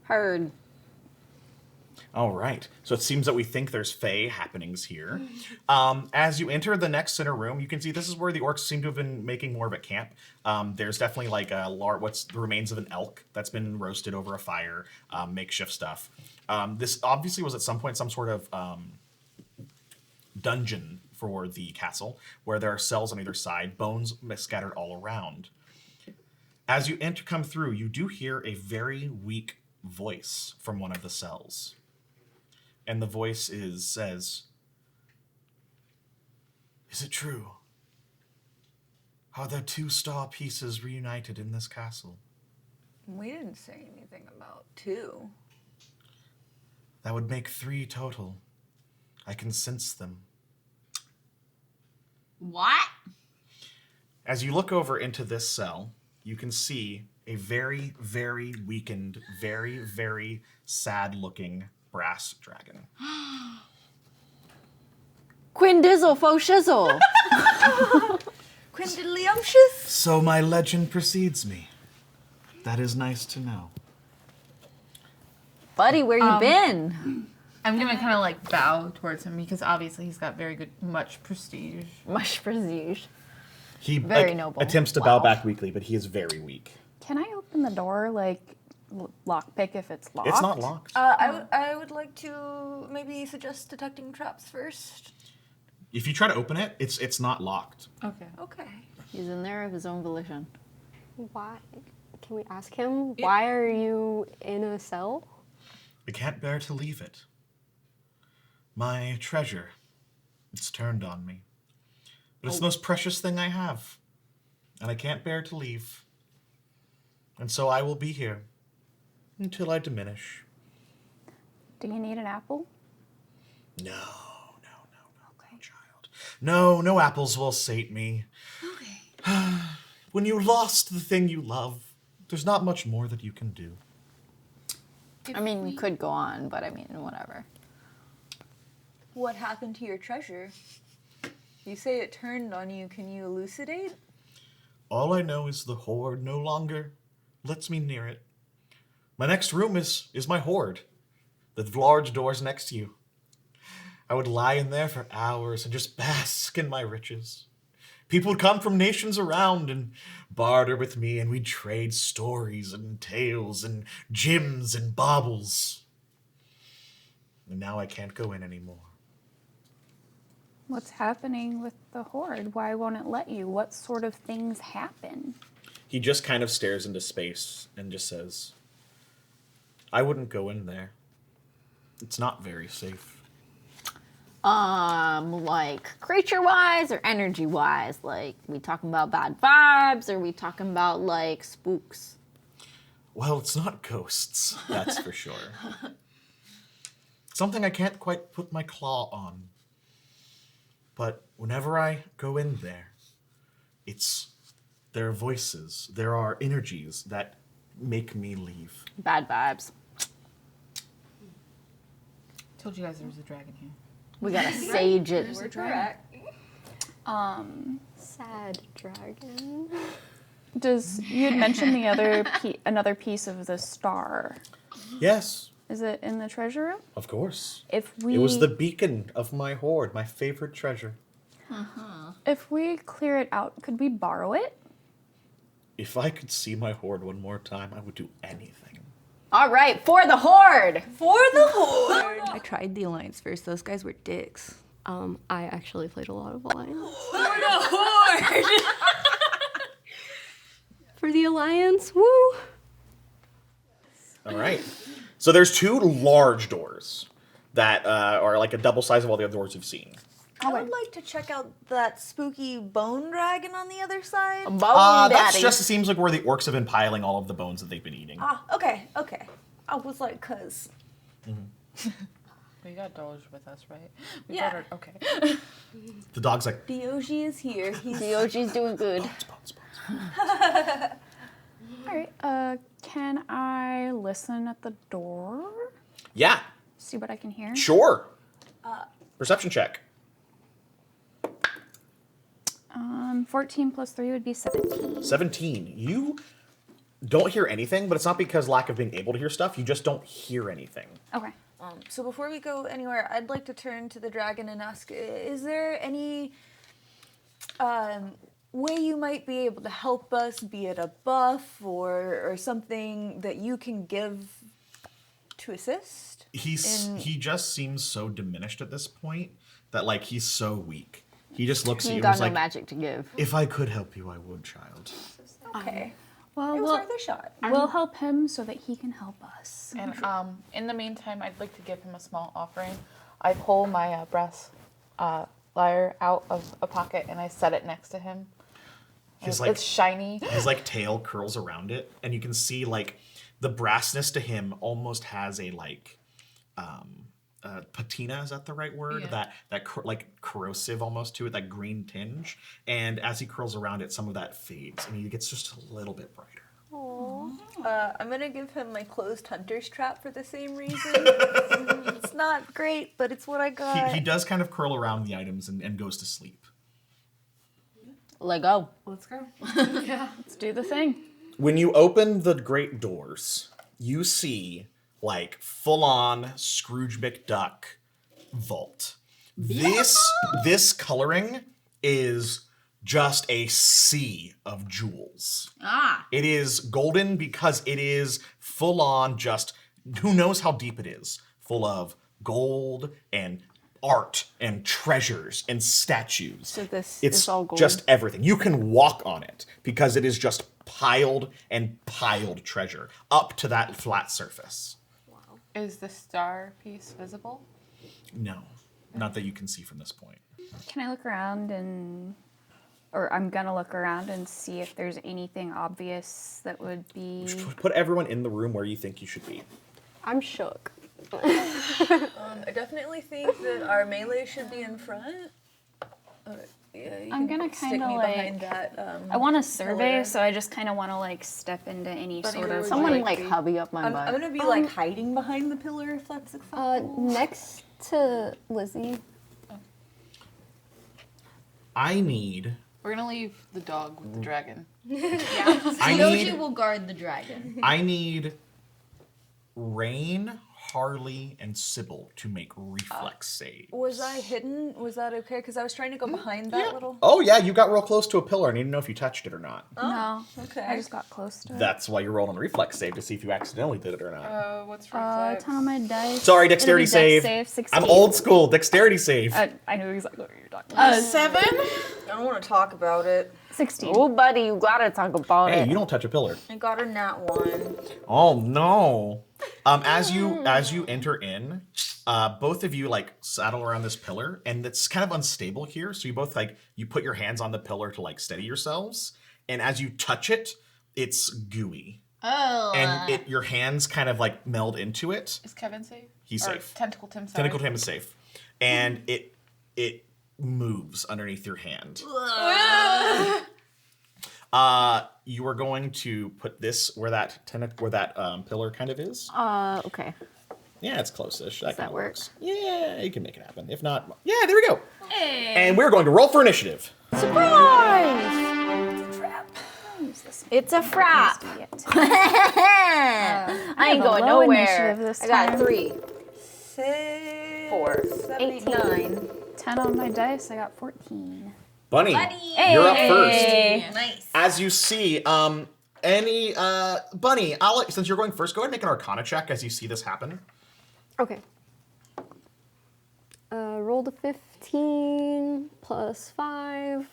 Heard. All right. So it seems that we think there's Fey happenings here. As you enter the next center room, you can see this is where the orcs seem to have been making more of a camp. There's definitely like what's the remains of an elk that's been roasted over a fire, makeshift stuff. This obviously was at some point some sort of dungeon for the castle, where there are cells on either side, bones scattered all around. As you come through, you do hear a very weak voice from one of the cells. And the voice says, "Is it true? Are there 2 star pieces reunited in this castle?" We didn't say anything about 2. That would make 3 total. I can sense them. What? As you look over into this cell, you can see a very, very weakened, very, very sad-looking brass dragon. Quindizzle faux shizzle. Quindiliumcious? So my legend precedes me. That is nice to know. Buddy, where you been? I'm gonna kind of like bow towards him because obviously he's got much prestige. Much prestige. He Very noble. attempts to bow back weakly, but he is very weak. Can I open the door, like, lockpick if it's locked? It's not locked. I would like to maybe suggest detecting traps first. If you try to open it, it's not locked. Okay. Okay. He's in there of his own volition. Why? Can we ask him? Why are you in a cell? I can't bear to leave it. My treasure. It's turned on me. But it's the most precious thing I have. And I can't bear to leave. And so I will be here until I diminish. Do you need an apple? No, child. No apples will sate me. Okay. When you lost the thing you love, there's not much more that you can do. I mean, we could go on, but I mean, whatever. What happened to your treasure? You say it turned on you. Can you elucidate? All I know is the horde no longer lets me near it. My next room is my hoard. The large doors next to you. I would lie in there for hours and just bask in my riches. People would come from nations around and barter with me, and we'd trade stories and tales and gems and baubles. And now I can't go in anymore. What's happening with the horde? Why won't it let you? What sort of things happen? He just kind of stares into space and just says, "I wouldn't go in there. It's not very safe." Like creature-wise or energy-wise? Like, we talking about bad vibes, or we talking about like spooks? Well, it's not ghosts, that's for sure. Something I can't quite put my claw on. But whenever I go in there, there are voices, there are energies that make me leave. Bad vibes. Told you guys there was a dragon here. We gotta sage it. We're correct. Sad dragon. You had mentioned the other another piece of the star. Yes, Is it in the treasure room? of course. If we It was the beacon of my hoard, my favorite treasure. if we clear it out, could we borrow it? If I could see my hoard one more time, I would do anything. All right, for the horde. For the horde. I tried the Alliance first. Those guys were dicks. I actually played a lot of Alliance. For the horde. For the Alliance, woo! All right. So there's two large doors that are like a double size of all the other doors you've seen. I would like to check out that spooky bone dragon on the other side. Bone That's daddy. just, it seems like where the orcs have been piling all of the bones that they've been eating. Ah, okay. I was like, cause. We got Doge with us, right? We Yeah. got her. Okay. The dog's like, Dioji is here. He's Dioji's doing good. bones. All right. Can I listen at the door? Yeah, See what I can hear. sure. Perception check. 14 plus 3 would be 17. 17. You don't hear anything, but it's not because lack of being able to hear stuff. You just don't hear anything. Okay. So before we go anywhere, I'd like to turn to the dragon and ask, is there any way you might be able to help us, be it a buff or something that you can give to assist? He just seems so diminished at this point that like he's so weak. He just looks at You you and got is no like, magic to give. if I could help you, I would, child. Okay. Well, It was worth a shot. we'll help him so that he can help us. And in the meantime, I'd like to give him a small offering. I pull my brass lyre out of a pocket and I set it next to him. His It's shiny. his like tail curls around it, and you can see like the brassness to him almost has a like patina, is that the right word? Yeah. That like corrosive almost to it, that green tinge. And as he curls around it, some of that fades, and he gets just a little bit brighter. I'm gonna give him my closed hunter's trap for the same reason. It's not great, but it's what I got. He does kind of curl around the items and goes to sleep. Let go. Let's go. Let's do the thing. When you open the great doors, you see like full-on Scrooge McDuck vault. This coloring is just a sea of jewels. It is golden because it is full-on just, who knows how deep it is, full of gold and art and treasures and statues. So this It's is all gold. just everything. You can walk on it because it is just piled and piled treasure up to that flat surface. Is the star piece visible? No, not that you can see from this point. Can I look around or I'm gonna look around and see if there's anything obvious that would be. Put everyone in the room where you think you should be. I'm shook. I definitely think that our melee should be in front. Yeah, you I'm can gonna stick kinda me like- behind that. I want to survey, pillar. so I just kind of want to like step into any Buddy, sort where of. would Someone you like be? hubby up my I'm butt. gonna be like hiding behind the pillar if that's acceptable. Next to Lizzie. I need. We're gonna leave the dog with the dragon. I Yoji need. will guard the dragon. I need Rain, Harley, and Sybil to make reflex saves. Was I hidden? Was that okay? Because I was trying to go behind that little. Oh yeah, you got real close to a pillar. I need to know if you touched it or not. No, Okay. I just got close to it. That's why you're rolling a reflex save to see if you accidentally did it or not. What's reflex? 10 on my dice. Sorry, It'll dexterity be save. dex save. 16. I'm old school. Dexterity save. I knew exactly what you were talking about. 7? I don't want to talk about it. 16. Oh, buddy, you gotta talk about Hey, it. you don't touch a pillar. I got a nat 1. Oh no. As you enter in, both of you like saddle around this pillar, and it's kind of unstable here. So you both you put your hands on the pillar to like steady yourselves, and as you touch it, it's gooey. Oh. And your hands kind of like meld into it. Is Kevin safe? He's Or safe. Tentacle Tim safe. Tentacle Tam is safe. And it moves underneath your hand. You are going to put this where that pillar kind of is. Okay. Yeah, it's close-ish. Does that kinda work? works. Yeah, you can make it happen. If not, yeah, there we go. And we're going to roll for initiative. Surprise! It's a frap. I ain't going low nowhere. initiative this I got time. 3. 6, 4. 7, 8, 18. 9. 10 on my dice, I got 14. Bunny, you're up first. Nice. As you see, Bunny, since you're going first, go ahead and make an Arcana check as you see this happen. Okay. Rolled a 15 plus 5,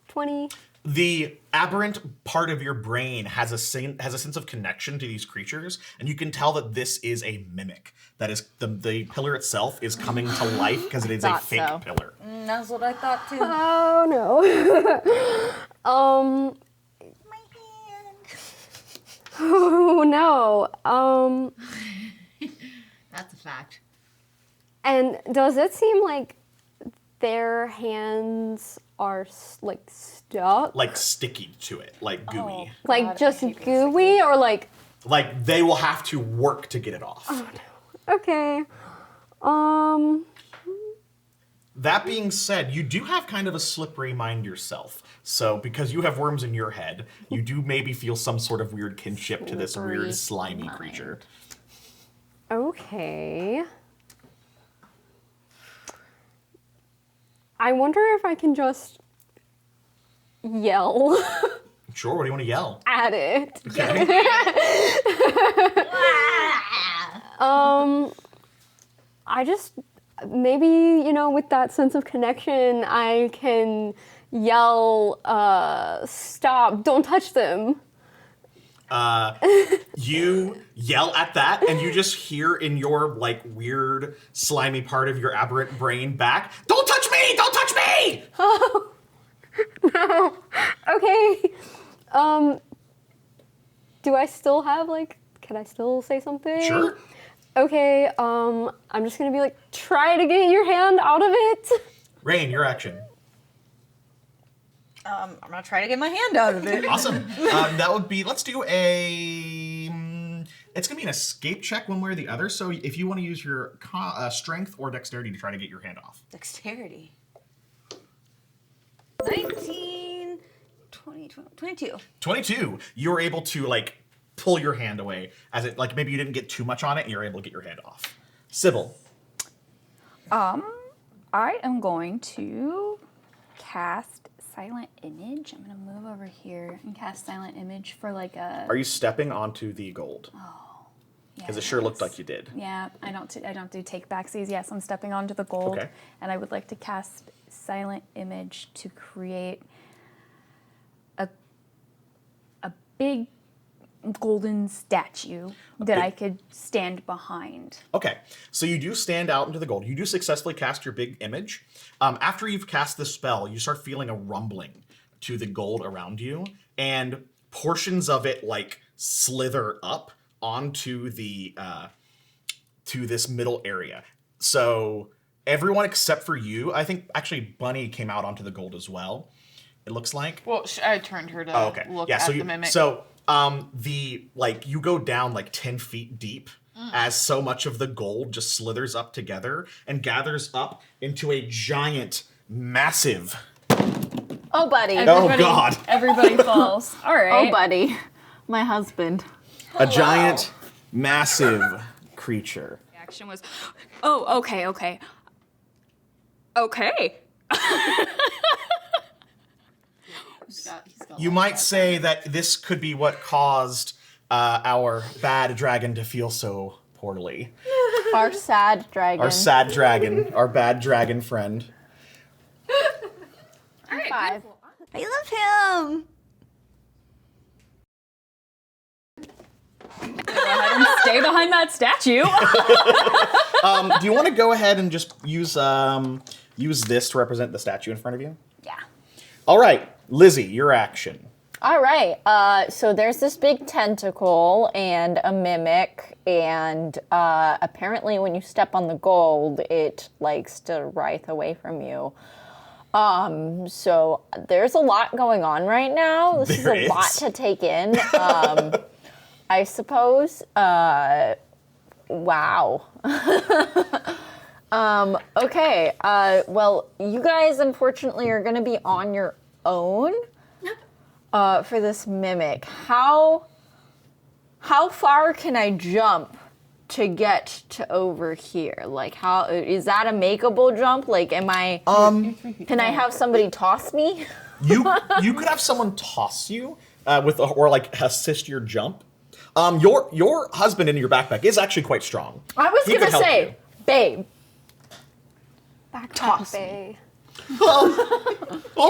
20. The aberrant part of your brain has a sense of connection to these creatures, and you can tell that this is a mimic. That is, the pillar itself is coming to life because it is a Thought fake so. pillar. That's what I thought too. Oh no. My hand. Oh no. That's a fact. And does it seem like their hands are like stuck? Like sticky to it, like gooey. Like God, just I hate being gooey or like Like they will have to work to get it off. okay. That being said, you do have kind of a slippery mind yourself. So because you have worms in your head, you do maybe feel some sort of weird kinship to this Slippery weird slimy mind. creature. Okay. I wonder if I can just yell Sure, what do you want to yell? at it. Okay. I just maybe, with that sense of connection, I can yell, stop, don't touch them. You yell at that, and you just hear in your like weird slimy part of your aberrant brain back, "Don't touch me! Don't touch me!" No. Okay. Do I still have can I still say something? Sure. Okay, I'm just gonna be like, try to get your hand out of it. Rain, your action. I'm gonna try to get my hand out of it. Awesome. That would be, let's do it's gonna be an escape check one way or the other. So if you want to use your strength or dexterity to try to get your hand off. Dexterity. 19, 20, 22. 22, you're able to like pull your hand away as it like maybe you didn't get too much on it and you're able to get your hand off. Sybil. I am going to cast Silent Image. I'm gonna move over here and cast Silent Image for like a. Are you stepping onto the gold? Because it sure looked like you did. Yeah, I don't do take backsies. Yes, I'm stepping onto the gold, Okay. and I would like to cast Silent Image to create a big golden statue that I could stand behind. Okay, so you do stand out into the gold. You do successfully cast your big image. After you've cast the spell, you start feeling a rumbling to the gold around you, and portions of it like slither up onto the to this middle area. So everyone except for you, I think actually Bunny came out onto the gold as well. It looks like. Well, I turned her to look at so the mimic. So the like you go down like 10 feet deep as so much of the gold just slithers up together and gathers up into a giant, massive. Oh, buddy. Oh God! Everybody falls. All right. Oh, buddy. My husband. A giant, massive creature. Action was, oh, okay. You might say that this could be what caused our bad dragon to feel so poorly. Our sad dragon. Our sad dragon, our bad dragon friend. All right. 5. I love him. Go ahead and stay behind that statue. Do you want to go ahead and just use this to represent the statue in front of you? Yeah. All right, Lizzie, your action. All right. So there's this big tentacle and a mimic, and apparently when you step on the gold, it likes to writhe away from you. So there's a lot going on right now. This is a lot to take in. I suppose. Wow. Okay. Well, you guys unfortunately are going to be on your own for this mimic. How far can I jump to get to over here? Like, how is that a makeable jump? Like, am I? Can I have somebody toss me? You could have someone toss you or like assist your jump. Your husband in your backpack is actually quite strong. I was He gonna could help say, you. babe. Backpack Bay. All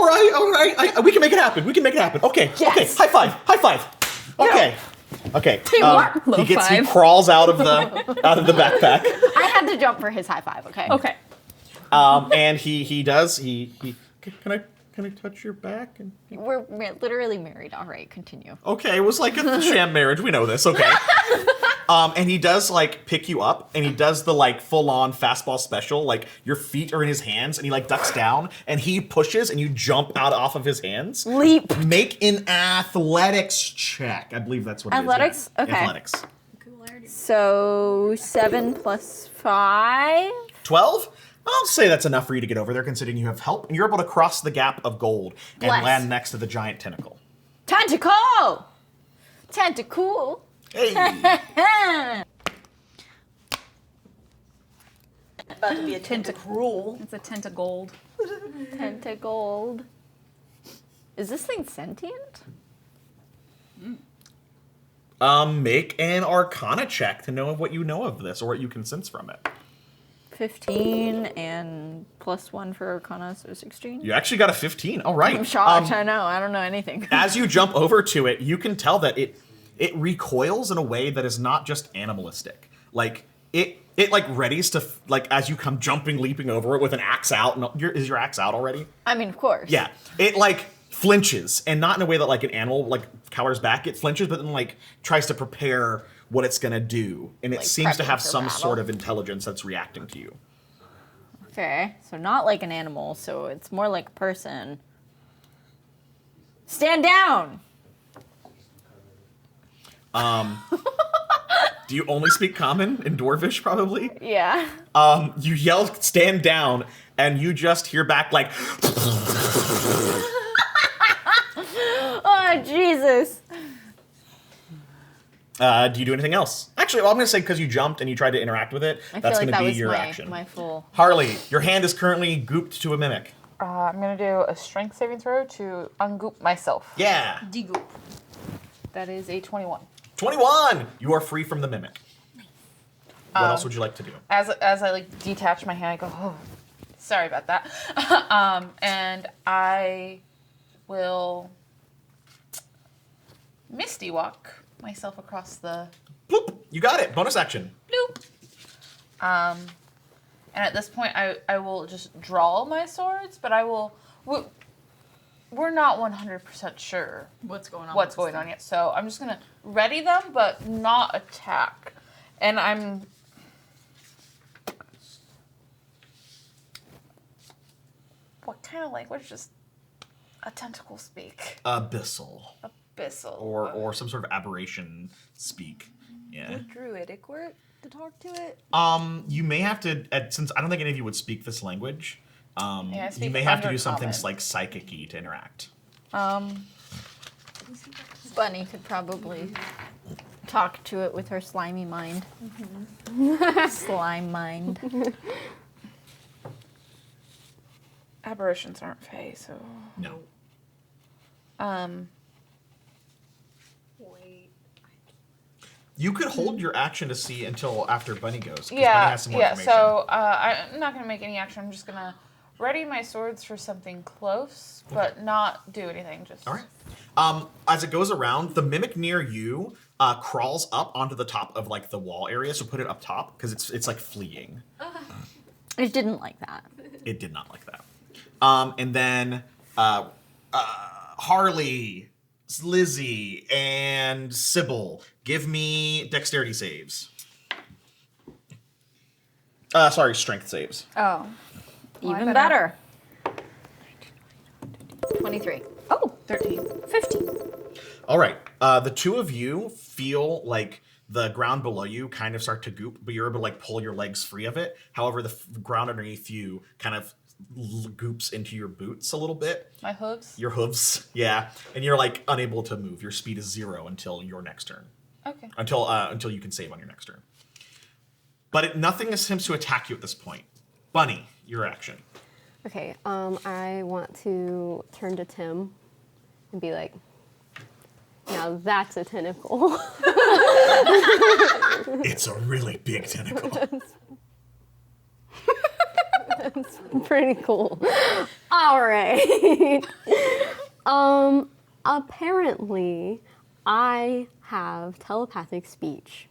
right. We can make it happen. Okay. Yes. Okay. High five. Okay. Okay. Low He five. crawls out of the backpack. I had to jump for his high five. Okay. Okay. And he does. Can I touch your back? And We're literally married. All right, continue. okay, it was like a sham marriage. We know this. Okay. And he does like pick you up, and he does the like full-on fastball special. Like your feet are in his hands, and he like ducks down, and he pushes, and you jump out off of his hands. Leap. Make an athletics check. I believe that's what Athletics? it is. Yeah. Okay. Athletics. So 7 plus 5. 12? I'll say that's enough for you to get over there, considering you have help, and you're able to cross the gap of gold and Bless. land next to the giant tentacle. Tentacle. Tentacle. Hey. About to be a tentacruel. It's a tint of gold. Tentagold. Is this thing sentient? Make an Arcana check to know what you know of this or what you can sense from it. 15 and plus 1 for Arcana, so 16. You actually got a 15. All right. I'm shocked. I know. I don't know anything. As you jump over to it, you can tell that it recoils in a way that is not just animalistic. Like it like readies to like as you come jumping, leaping over it with an axe out. Is your axe out already? I mean, of course. Yeah. It like flinches, and not in a way that like an animal like cowers back. It flinches, but then like tries to prepare what it's gonna do, and it Like seems to prepping have for some battle. sort of intelligence that's reacting to you. Okay. So not like an animal, so it's more like a person. Stand down. Do you only speak Common and Dwarvish, probably? Yeah. You yell, stand down, and you just hear back like, Oh, Jesus. do you do anything else? Actually, well, I'm going to say because you jumped and you tried to interact with it, I that's feel going like that to be was your my, action. my full. Harley, your hand is currently gooped to a mimic. I'm gonna do a strength saving throw to ungoop myself. Yeah. Degoop. That is a 21. 21! You are free from the mimic. What else would you like to do? As I like detach my hand, I go, oh, sorry about that. And I will misty walk myself across the Bloop! You got it. Bonus action. bloop. And at this point, I will just draw my swords, but I will. We're not 100% sure What's going on? what's going on yet, so I'm just gonna ready them, but not attack. And I'm. What kind of language does a tentacle speak? Abyssal. Abyssal. Or some sort of aberration speak. Yeah. Would Druidic work to talk to it? You may have to, since I don't think any of you would speak this language, I you speak may have to do something Undercommon. like psychic-y to interact. Bunny could probably talk to it with her slimy mind. Slime mind. Aberrations aren't fey, so. No. Wait. You could hold your action to see until after Bunny goes. 'Cause Bunny Yeah, has some more yeah. information. So I'm not gonna make any action. I'm just gonna ready my swords for something close, but not do anything. Just All right. As it goes around, the mimic near you crawls up onto the top of like the wall area. So put it up top because it's like fleeing. It didn't like that. It did not like that. And then Harley, Lizzie, and Sybil, give me dexterity saves. Sorry, strength saves. Oh. Even better. 23. Oh, 13. 15. All right. The two of you feel like the ground below you kind of start to goop, but you're able to like pull your legs free of it. However, the ground underneath you kind of goops into your boots a little bit. my hooves. Your hooves, yeah. And you're like unable to move. Your speed is 0 until your next turn. Okay. Until you can save on your next turn. But nothing seems to attack you at this point. Bunny, your action. Okay, I want to turn to Tim and be like, now that's a tentacle. It's a really big tentacle. That's pretty cool. All right. Apparently, I have telepathic speech.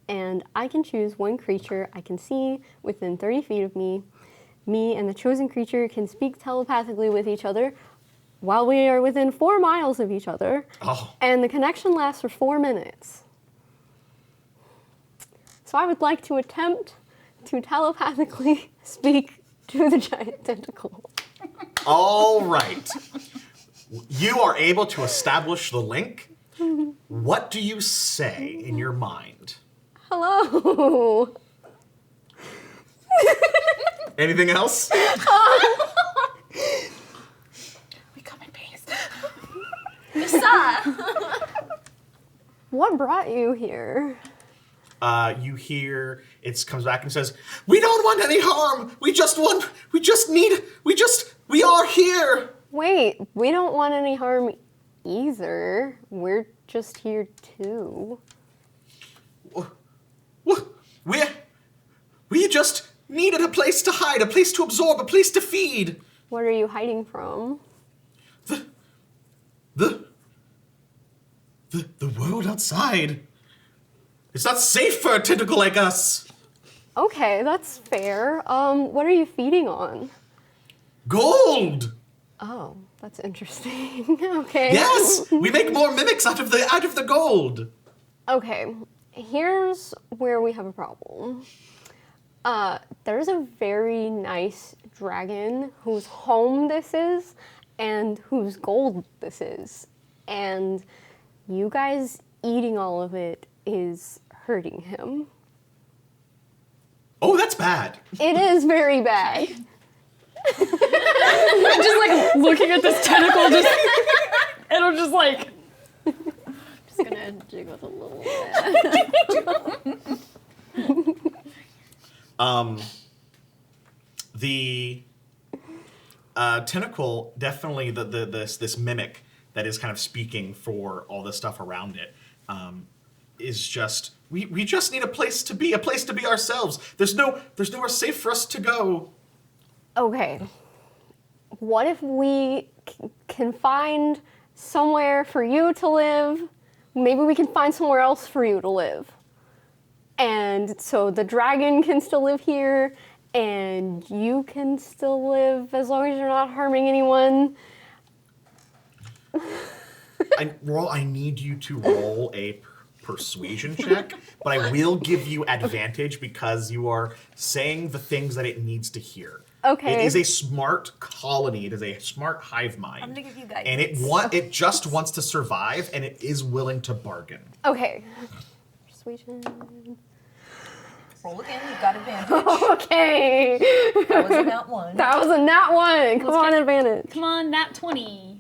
And I can choose one creature I can see within 30 feet of me. Me and the chosen creature can speak telepathically with each other while we are within 4 miles of each other. Oh. And the connection lasts for 4 minutes. So I would like to attempt to telepathically speak to the giant tentacle. All right. You are able to establish the link. What do you say in your mind? Hello. Anything else? We come in peace. What brought you here? You hear it comes back and says, "We don't want any harm. We are here." Wait, we don't want any harm either. We're just here too. We just needed a place to hide, a place to absorb, a place to feed. What are you hiding from? The world outside. It's not safe for a tentacle like us. Okay, that's fair. What are you feeding on? Gold. Oh, that's interesting. Okay. Yes, we make more mimics out of the gold. Okay, here's where we have a problem. There's a very nice dragon whose home this is and whose gold this is. And you guys eating all of it is hurting him. Oh, that's bad. It is very bad. Just like looking at this tentacle, it'll just like. Just gonna jiggle it a little bit. The tentacle, definitely this mimic that is kind of speaking for all this stuff around it, is just we just need a place to be ourselves. There's nowhere safe for us to go. Okay. What if we can find somewhere for you to live? Maybe we can find somewhere else for you to live. And so the dragon can still live here, and you can still live as long as you're not harming anyone. I need you to roll a persuasion check, but I will give you advantage because you are saying the things that it needs to hear. Okay. It is a smart colony. It is a smart hive mind. I'm gonna give you guidance. And it just wants to survive, and it is willing to bargain. Okay. Persuasion. Roll again, you've got advantage. Okay. That was a nat 1. That was a nat 1. Come on, advantage. Come on, nat 20.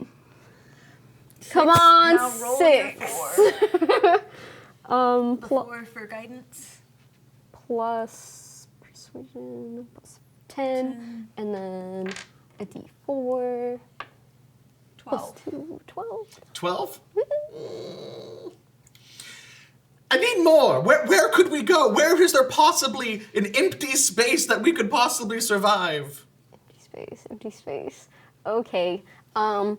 Come on, Now roll your 6. 4. The 4 for guidance. Plus persuasion, plus 10, and then a d4, plus 12. 2, 12. 12? I need more. Where could we go? Where is there possibly an empty space that we could possibly survive? Empty empty space. Okay. I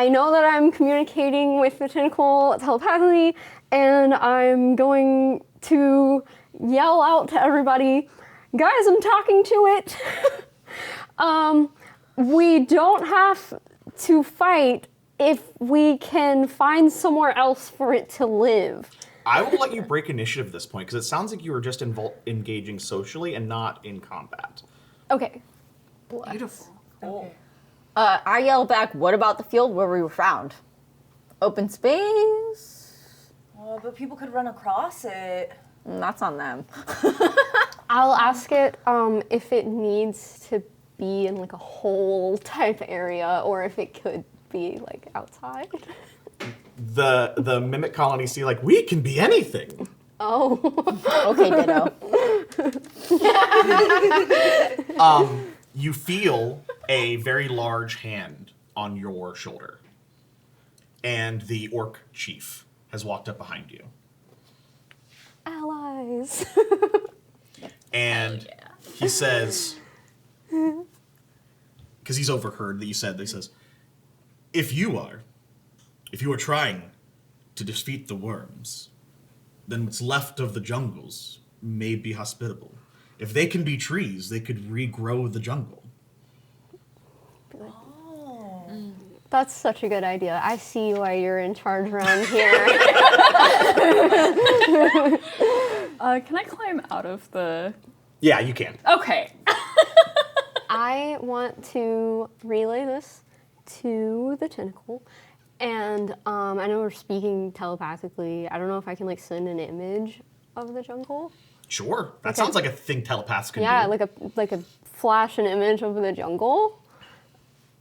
know that I'm communicating with the tentacle telepathically, and I'm going to yell out to everybody, guys, I'm talking to it. We don't have to fight if we can find somewhere else for it to live. I will let you break initiative at this point, because it sounds like you were just engaging socially and not in combat. Okay. Beautiful. Cool. I yell back, what about the field where we were found? Open space? Oh, but people could run across it. That's on them. I'll ask it if it needs to be in like a hole type area or if it could be like outside. The mimic colony see like, we can be anything. Oh. Okay, ditto. You feel a very large hand on your shoulder. And the orc chief has walked up behind you. Allies. And he says, because he's overheard that you said, he says, if you are trying to defeat the worms, then what's left of the jungles may be hospitable. If they can be trees, they could regrow the jungle. That's such a good idea. I see why you're in charge around here. Can I climb out of the... Yeah, you can. Okay. I want to relay this to the tentacle. And I know we're speaking telepathically. I don't know if I can like send an image of the jungle. Sure. That Okay. sounds like a thing telepaths can Yeah, do. like a flash an image of the jungle.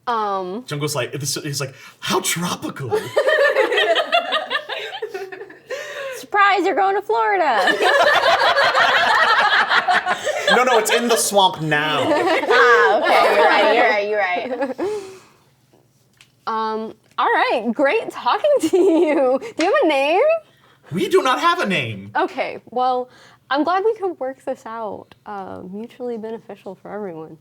Jungle's like, he's like, how tropical. Surprise, you're going to Florida. No, it's in the swamp now. Okay, you're right. All right, great talking to you. Do you have a name? We do not have a name. Okay, well, I'm glad we could work this out. Mutually beneficial for everyone.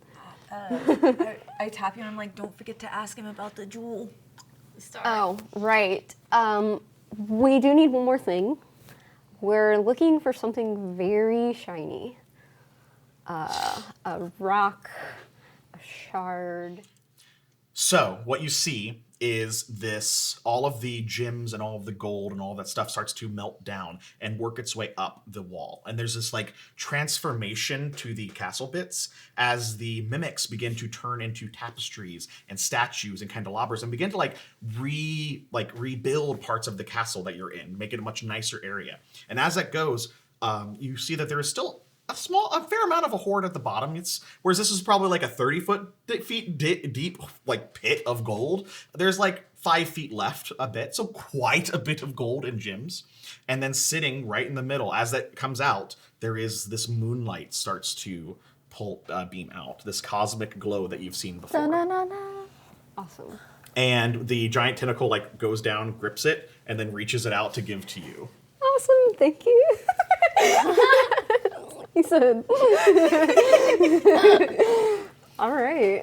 I tap you and I'm like, don't forget to ask him about the jewel. Oh, right. We do need one more thing. We're looking for something very shiny. A rock, a shard. So what you see is this, all of the gems and all of the gold and all that stuff starts to melt down and work its way up the wall. And there's this like transformation to the castle bits as the mimics begin to turn into tapestries and statues and candelabras and begin to rebuild parts of the castle that you're in, make it a much nicer area. And as that goes, you see that there is still a fair amount of a hoard at the bottom. Whereas this is probably like a 30-foot deep like pit of gold. There's like 5 feet left a bit, so quite a bit of gold and gems. And then sitting right in the middle, as that comes out, there is this moonlight starts to beam out, this cosmic glow that you've seen before. Awesome. And the giant tentacle like goes down, grips it, and then reaches it out to give to you. Awesome, thank you. He said. All right.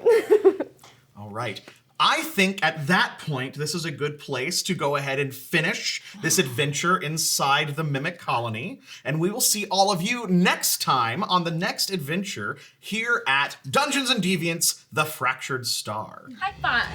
All right. I think at that point, this is a good place to go ahead and finish this adventure inside the Mimic Colony. And we will see all of you next time on the next adventure here at Dungeons Deviants, The Fractured Star. High five.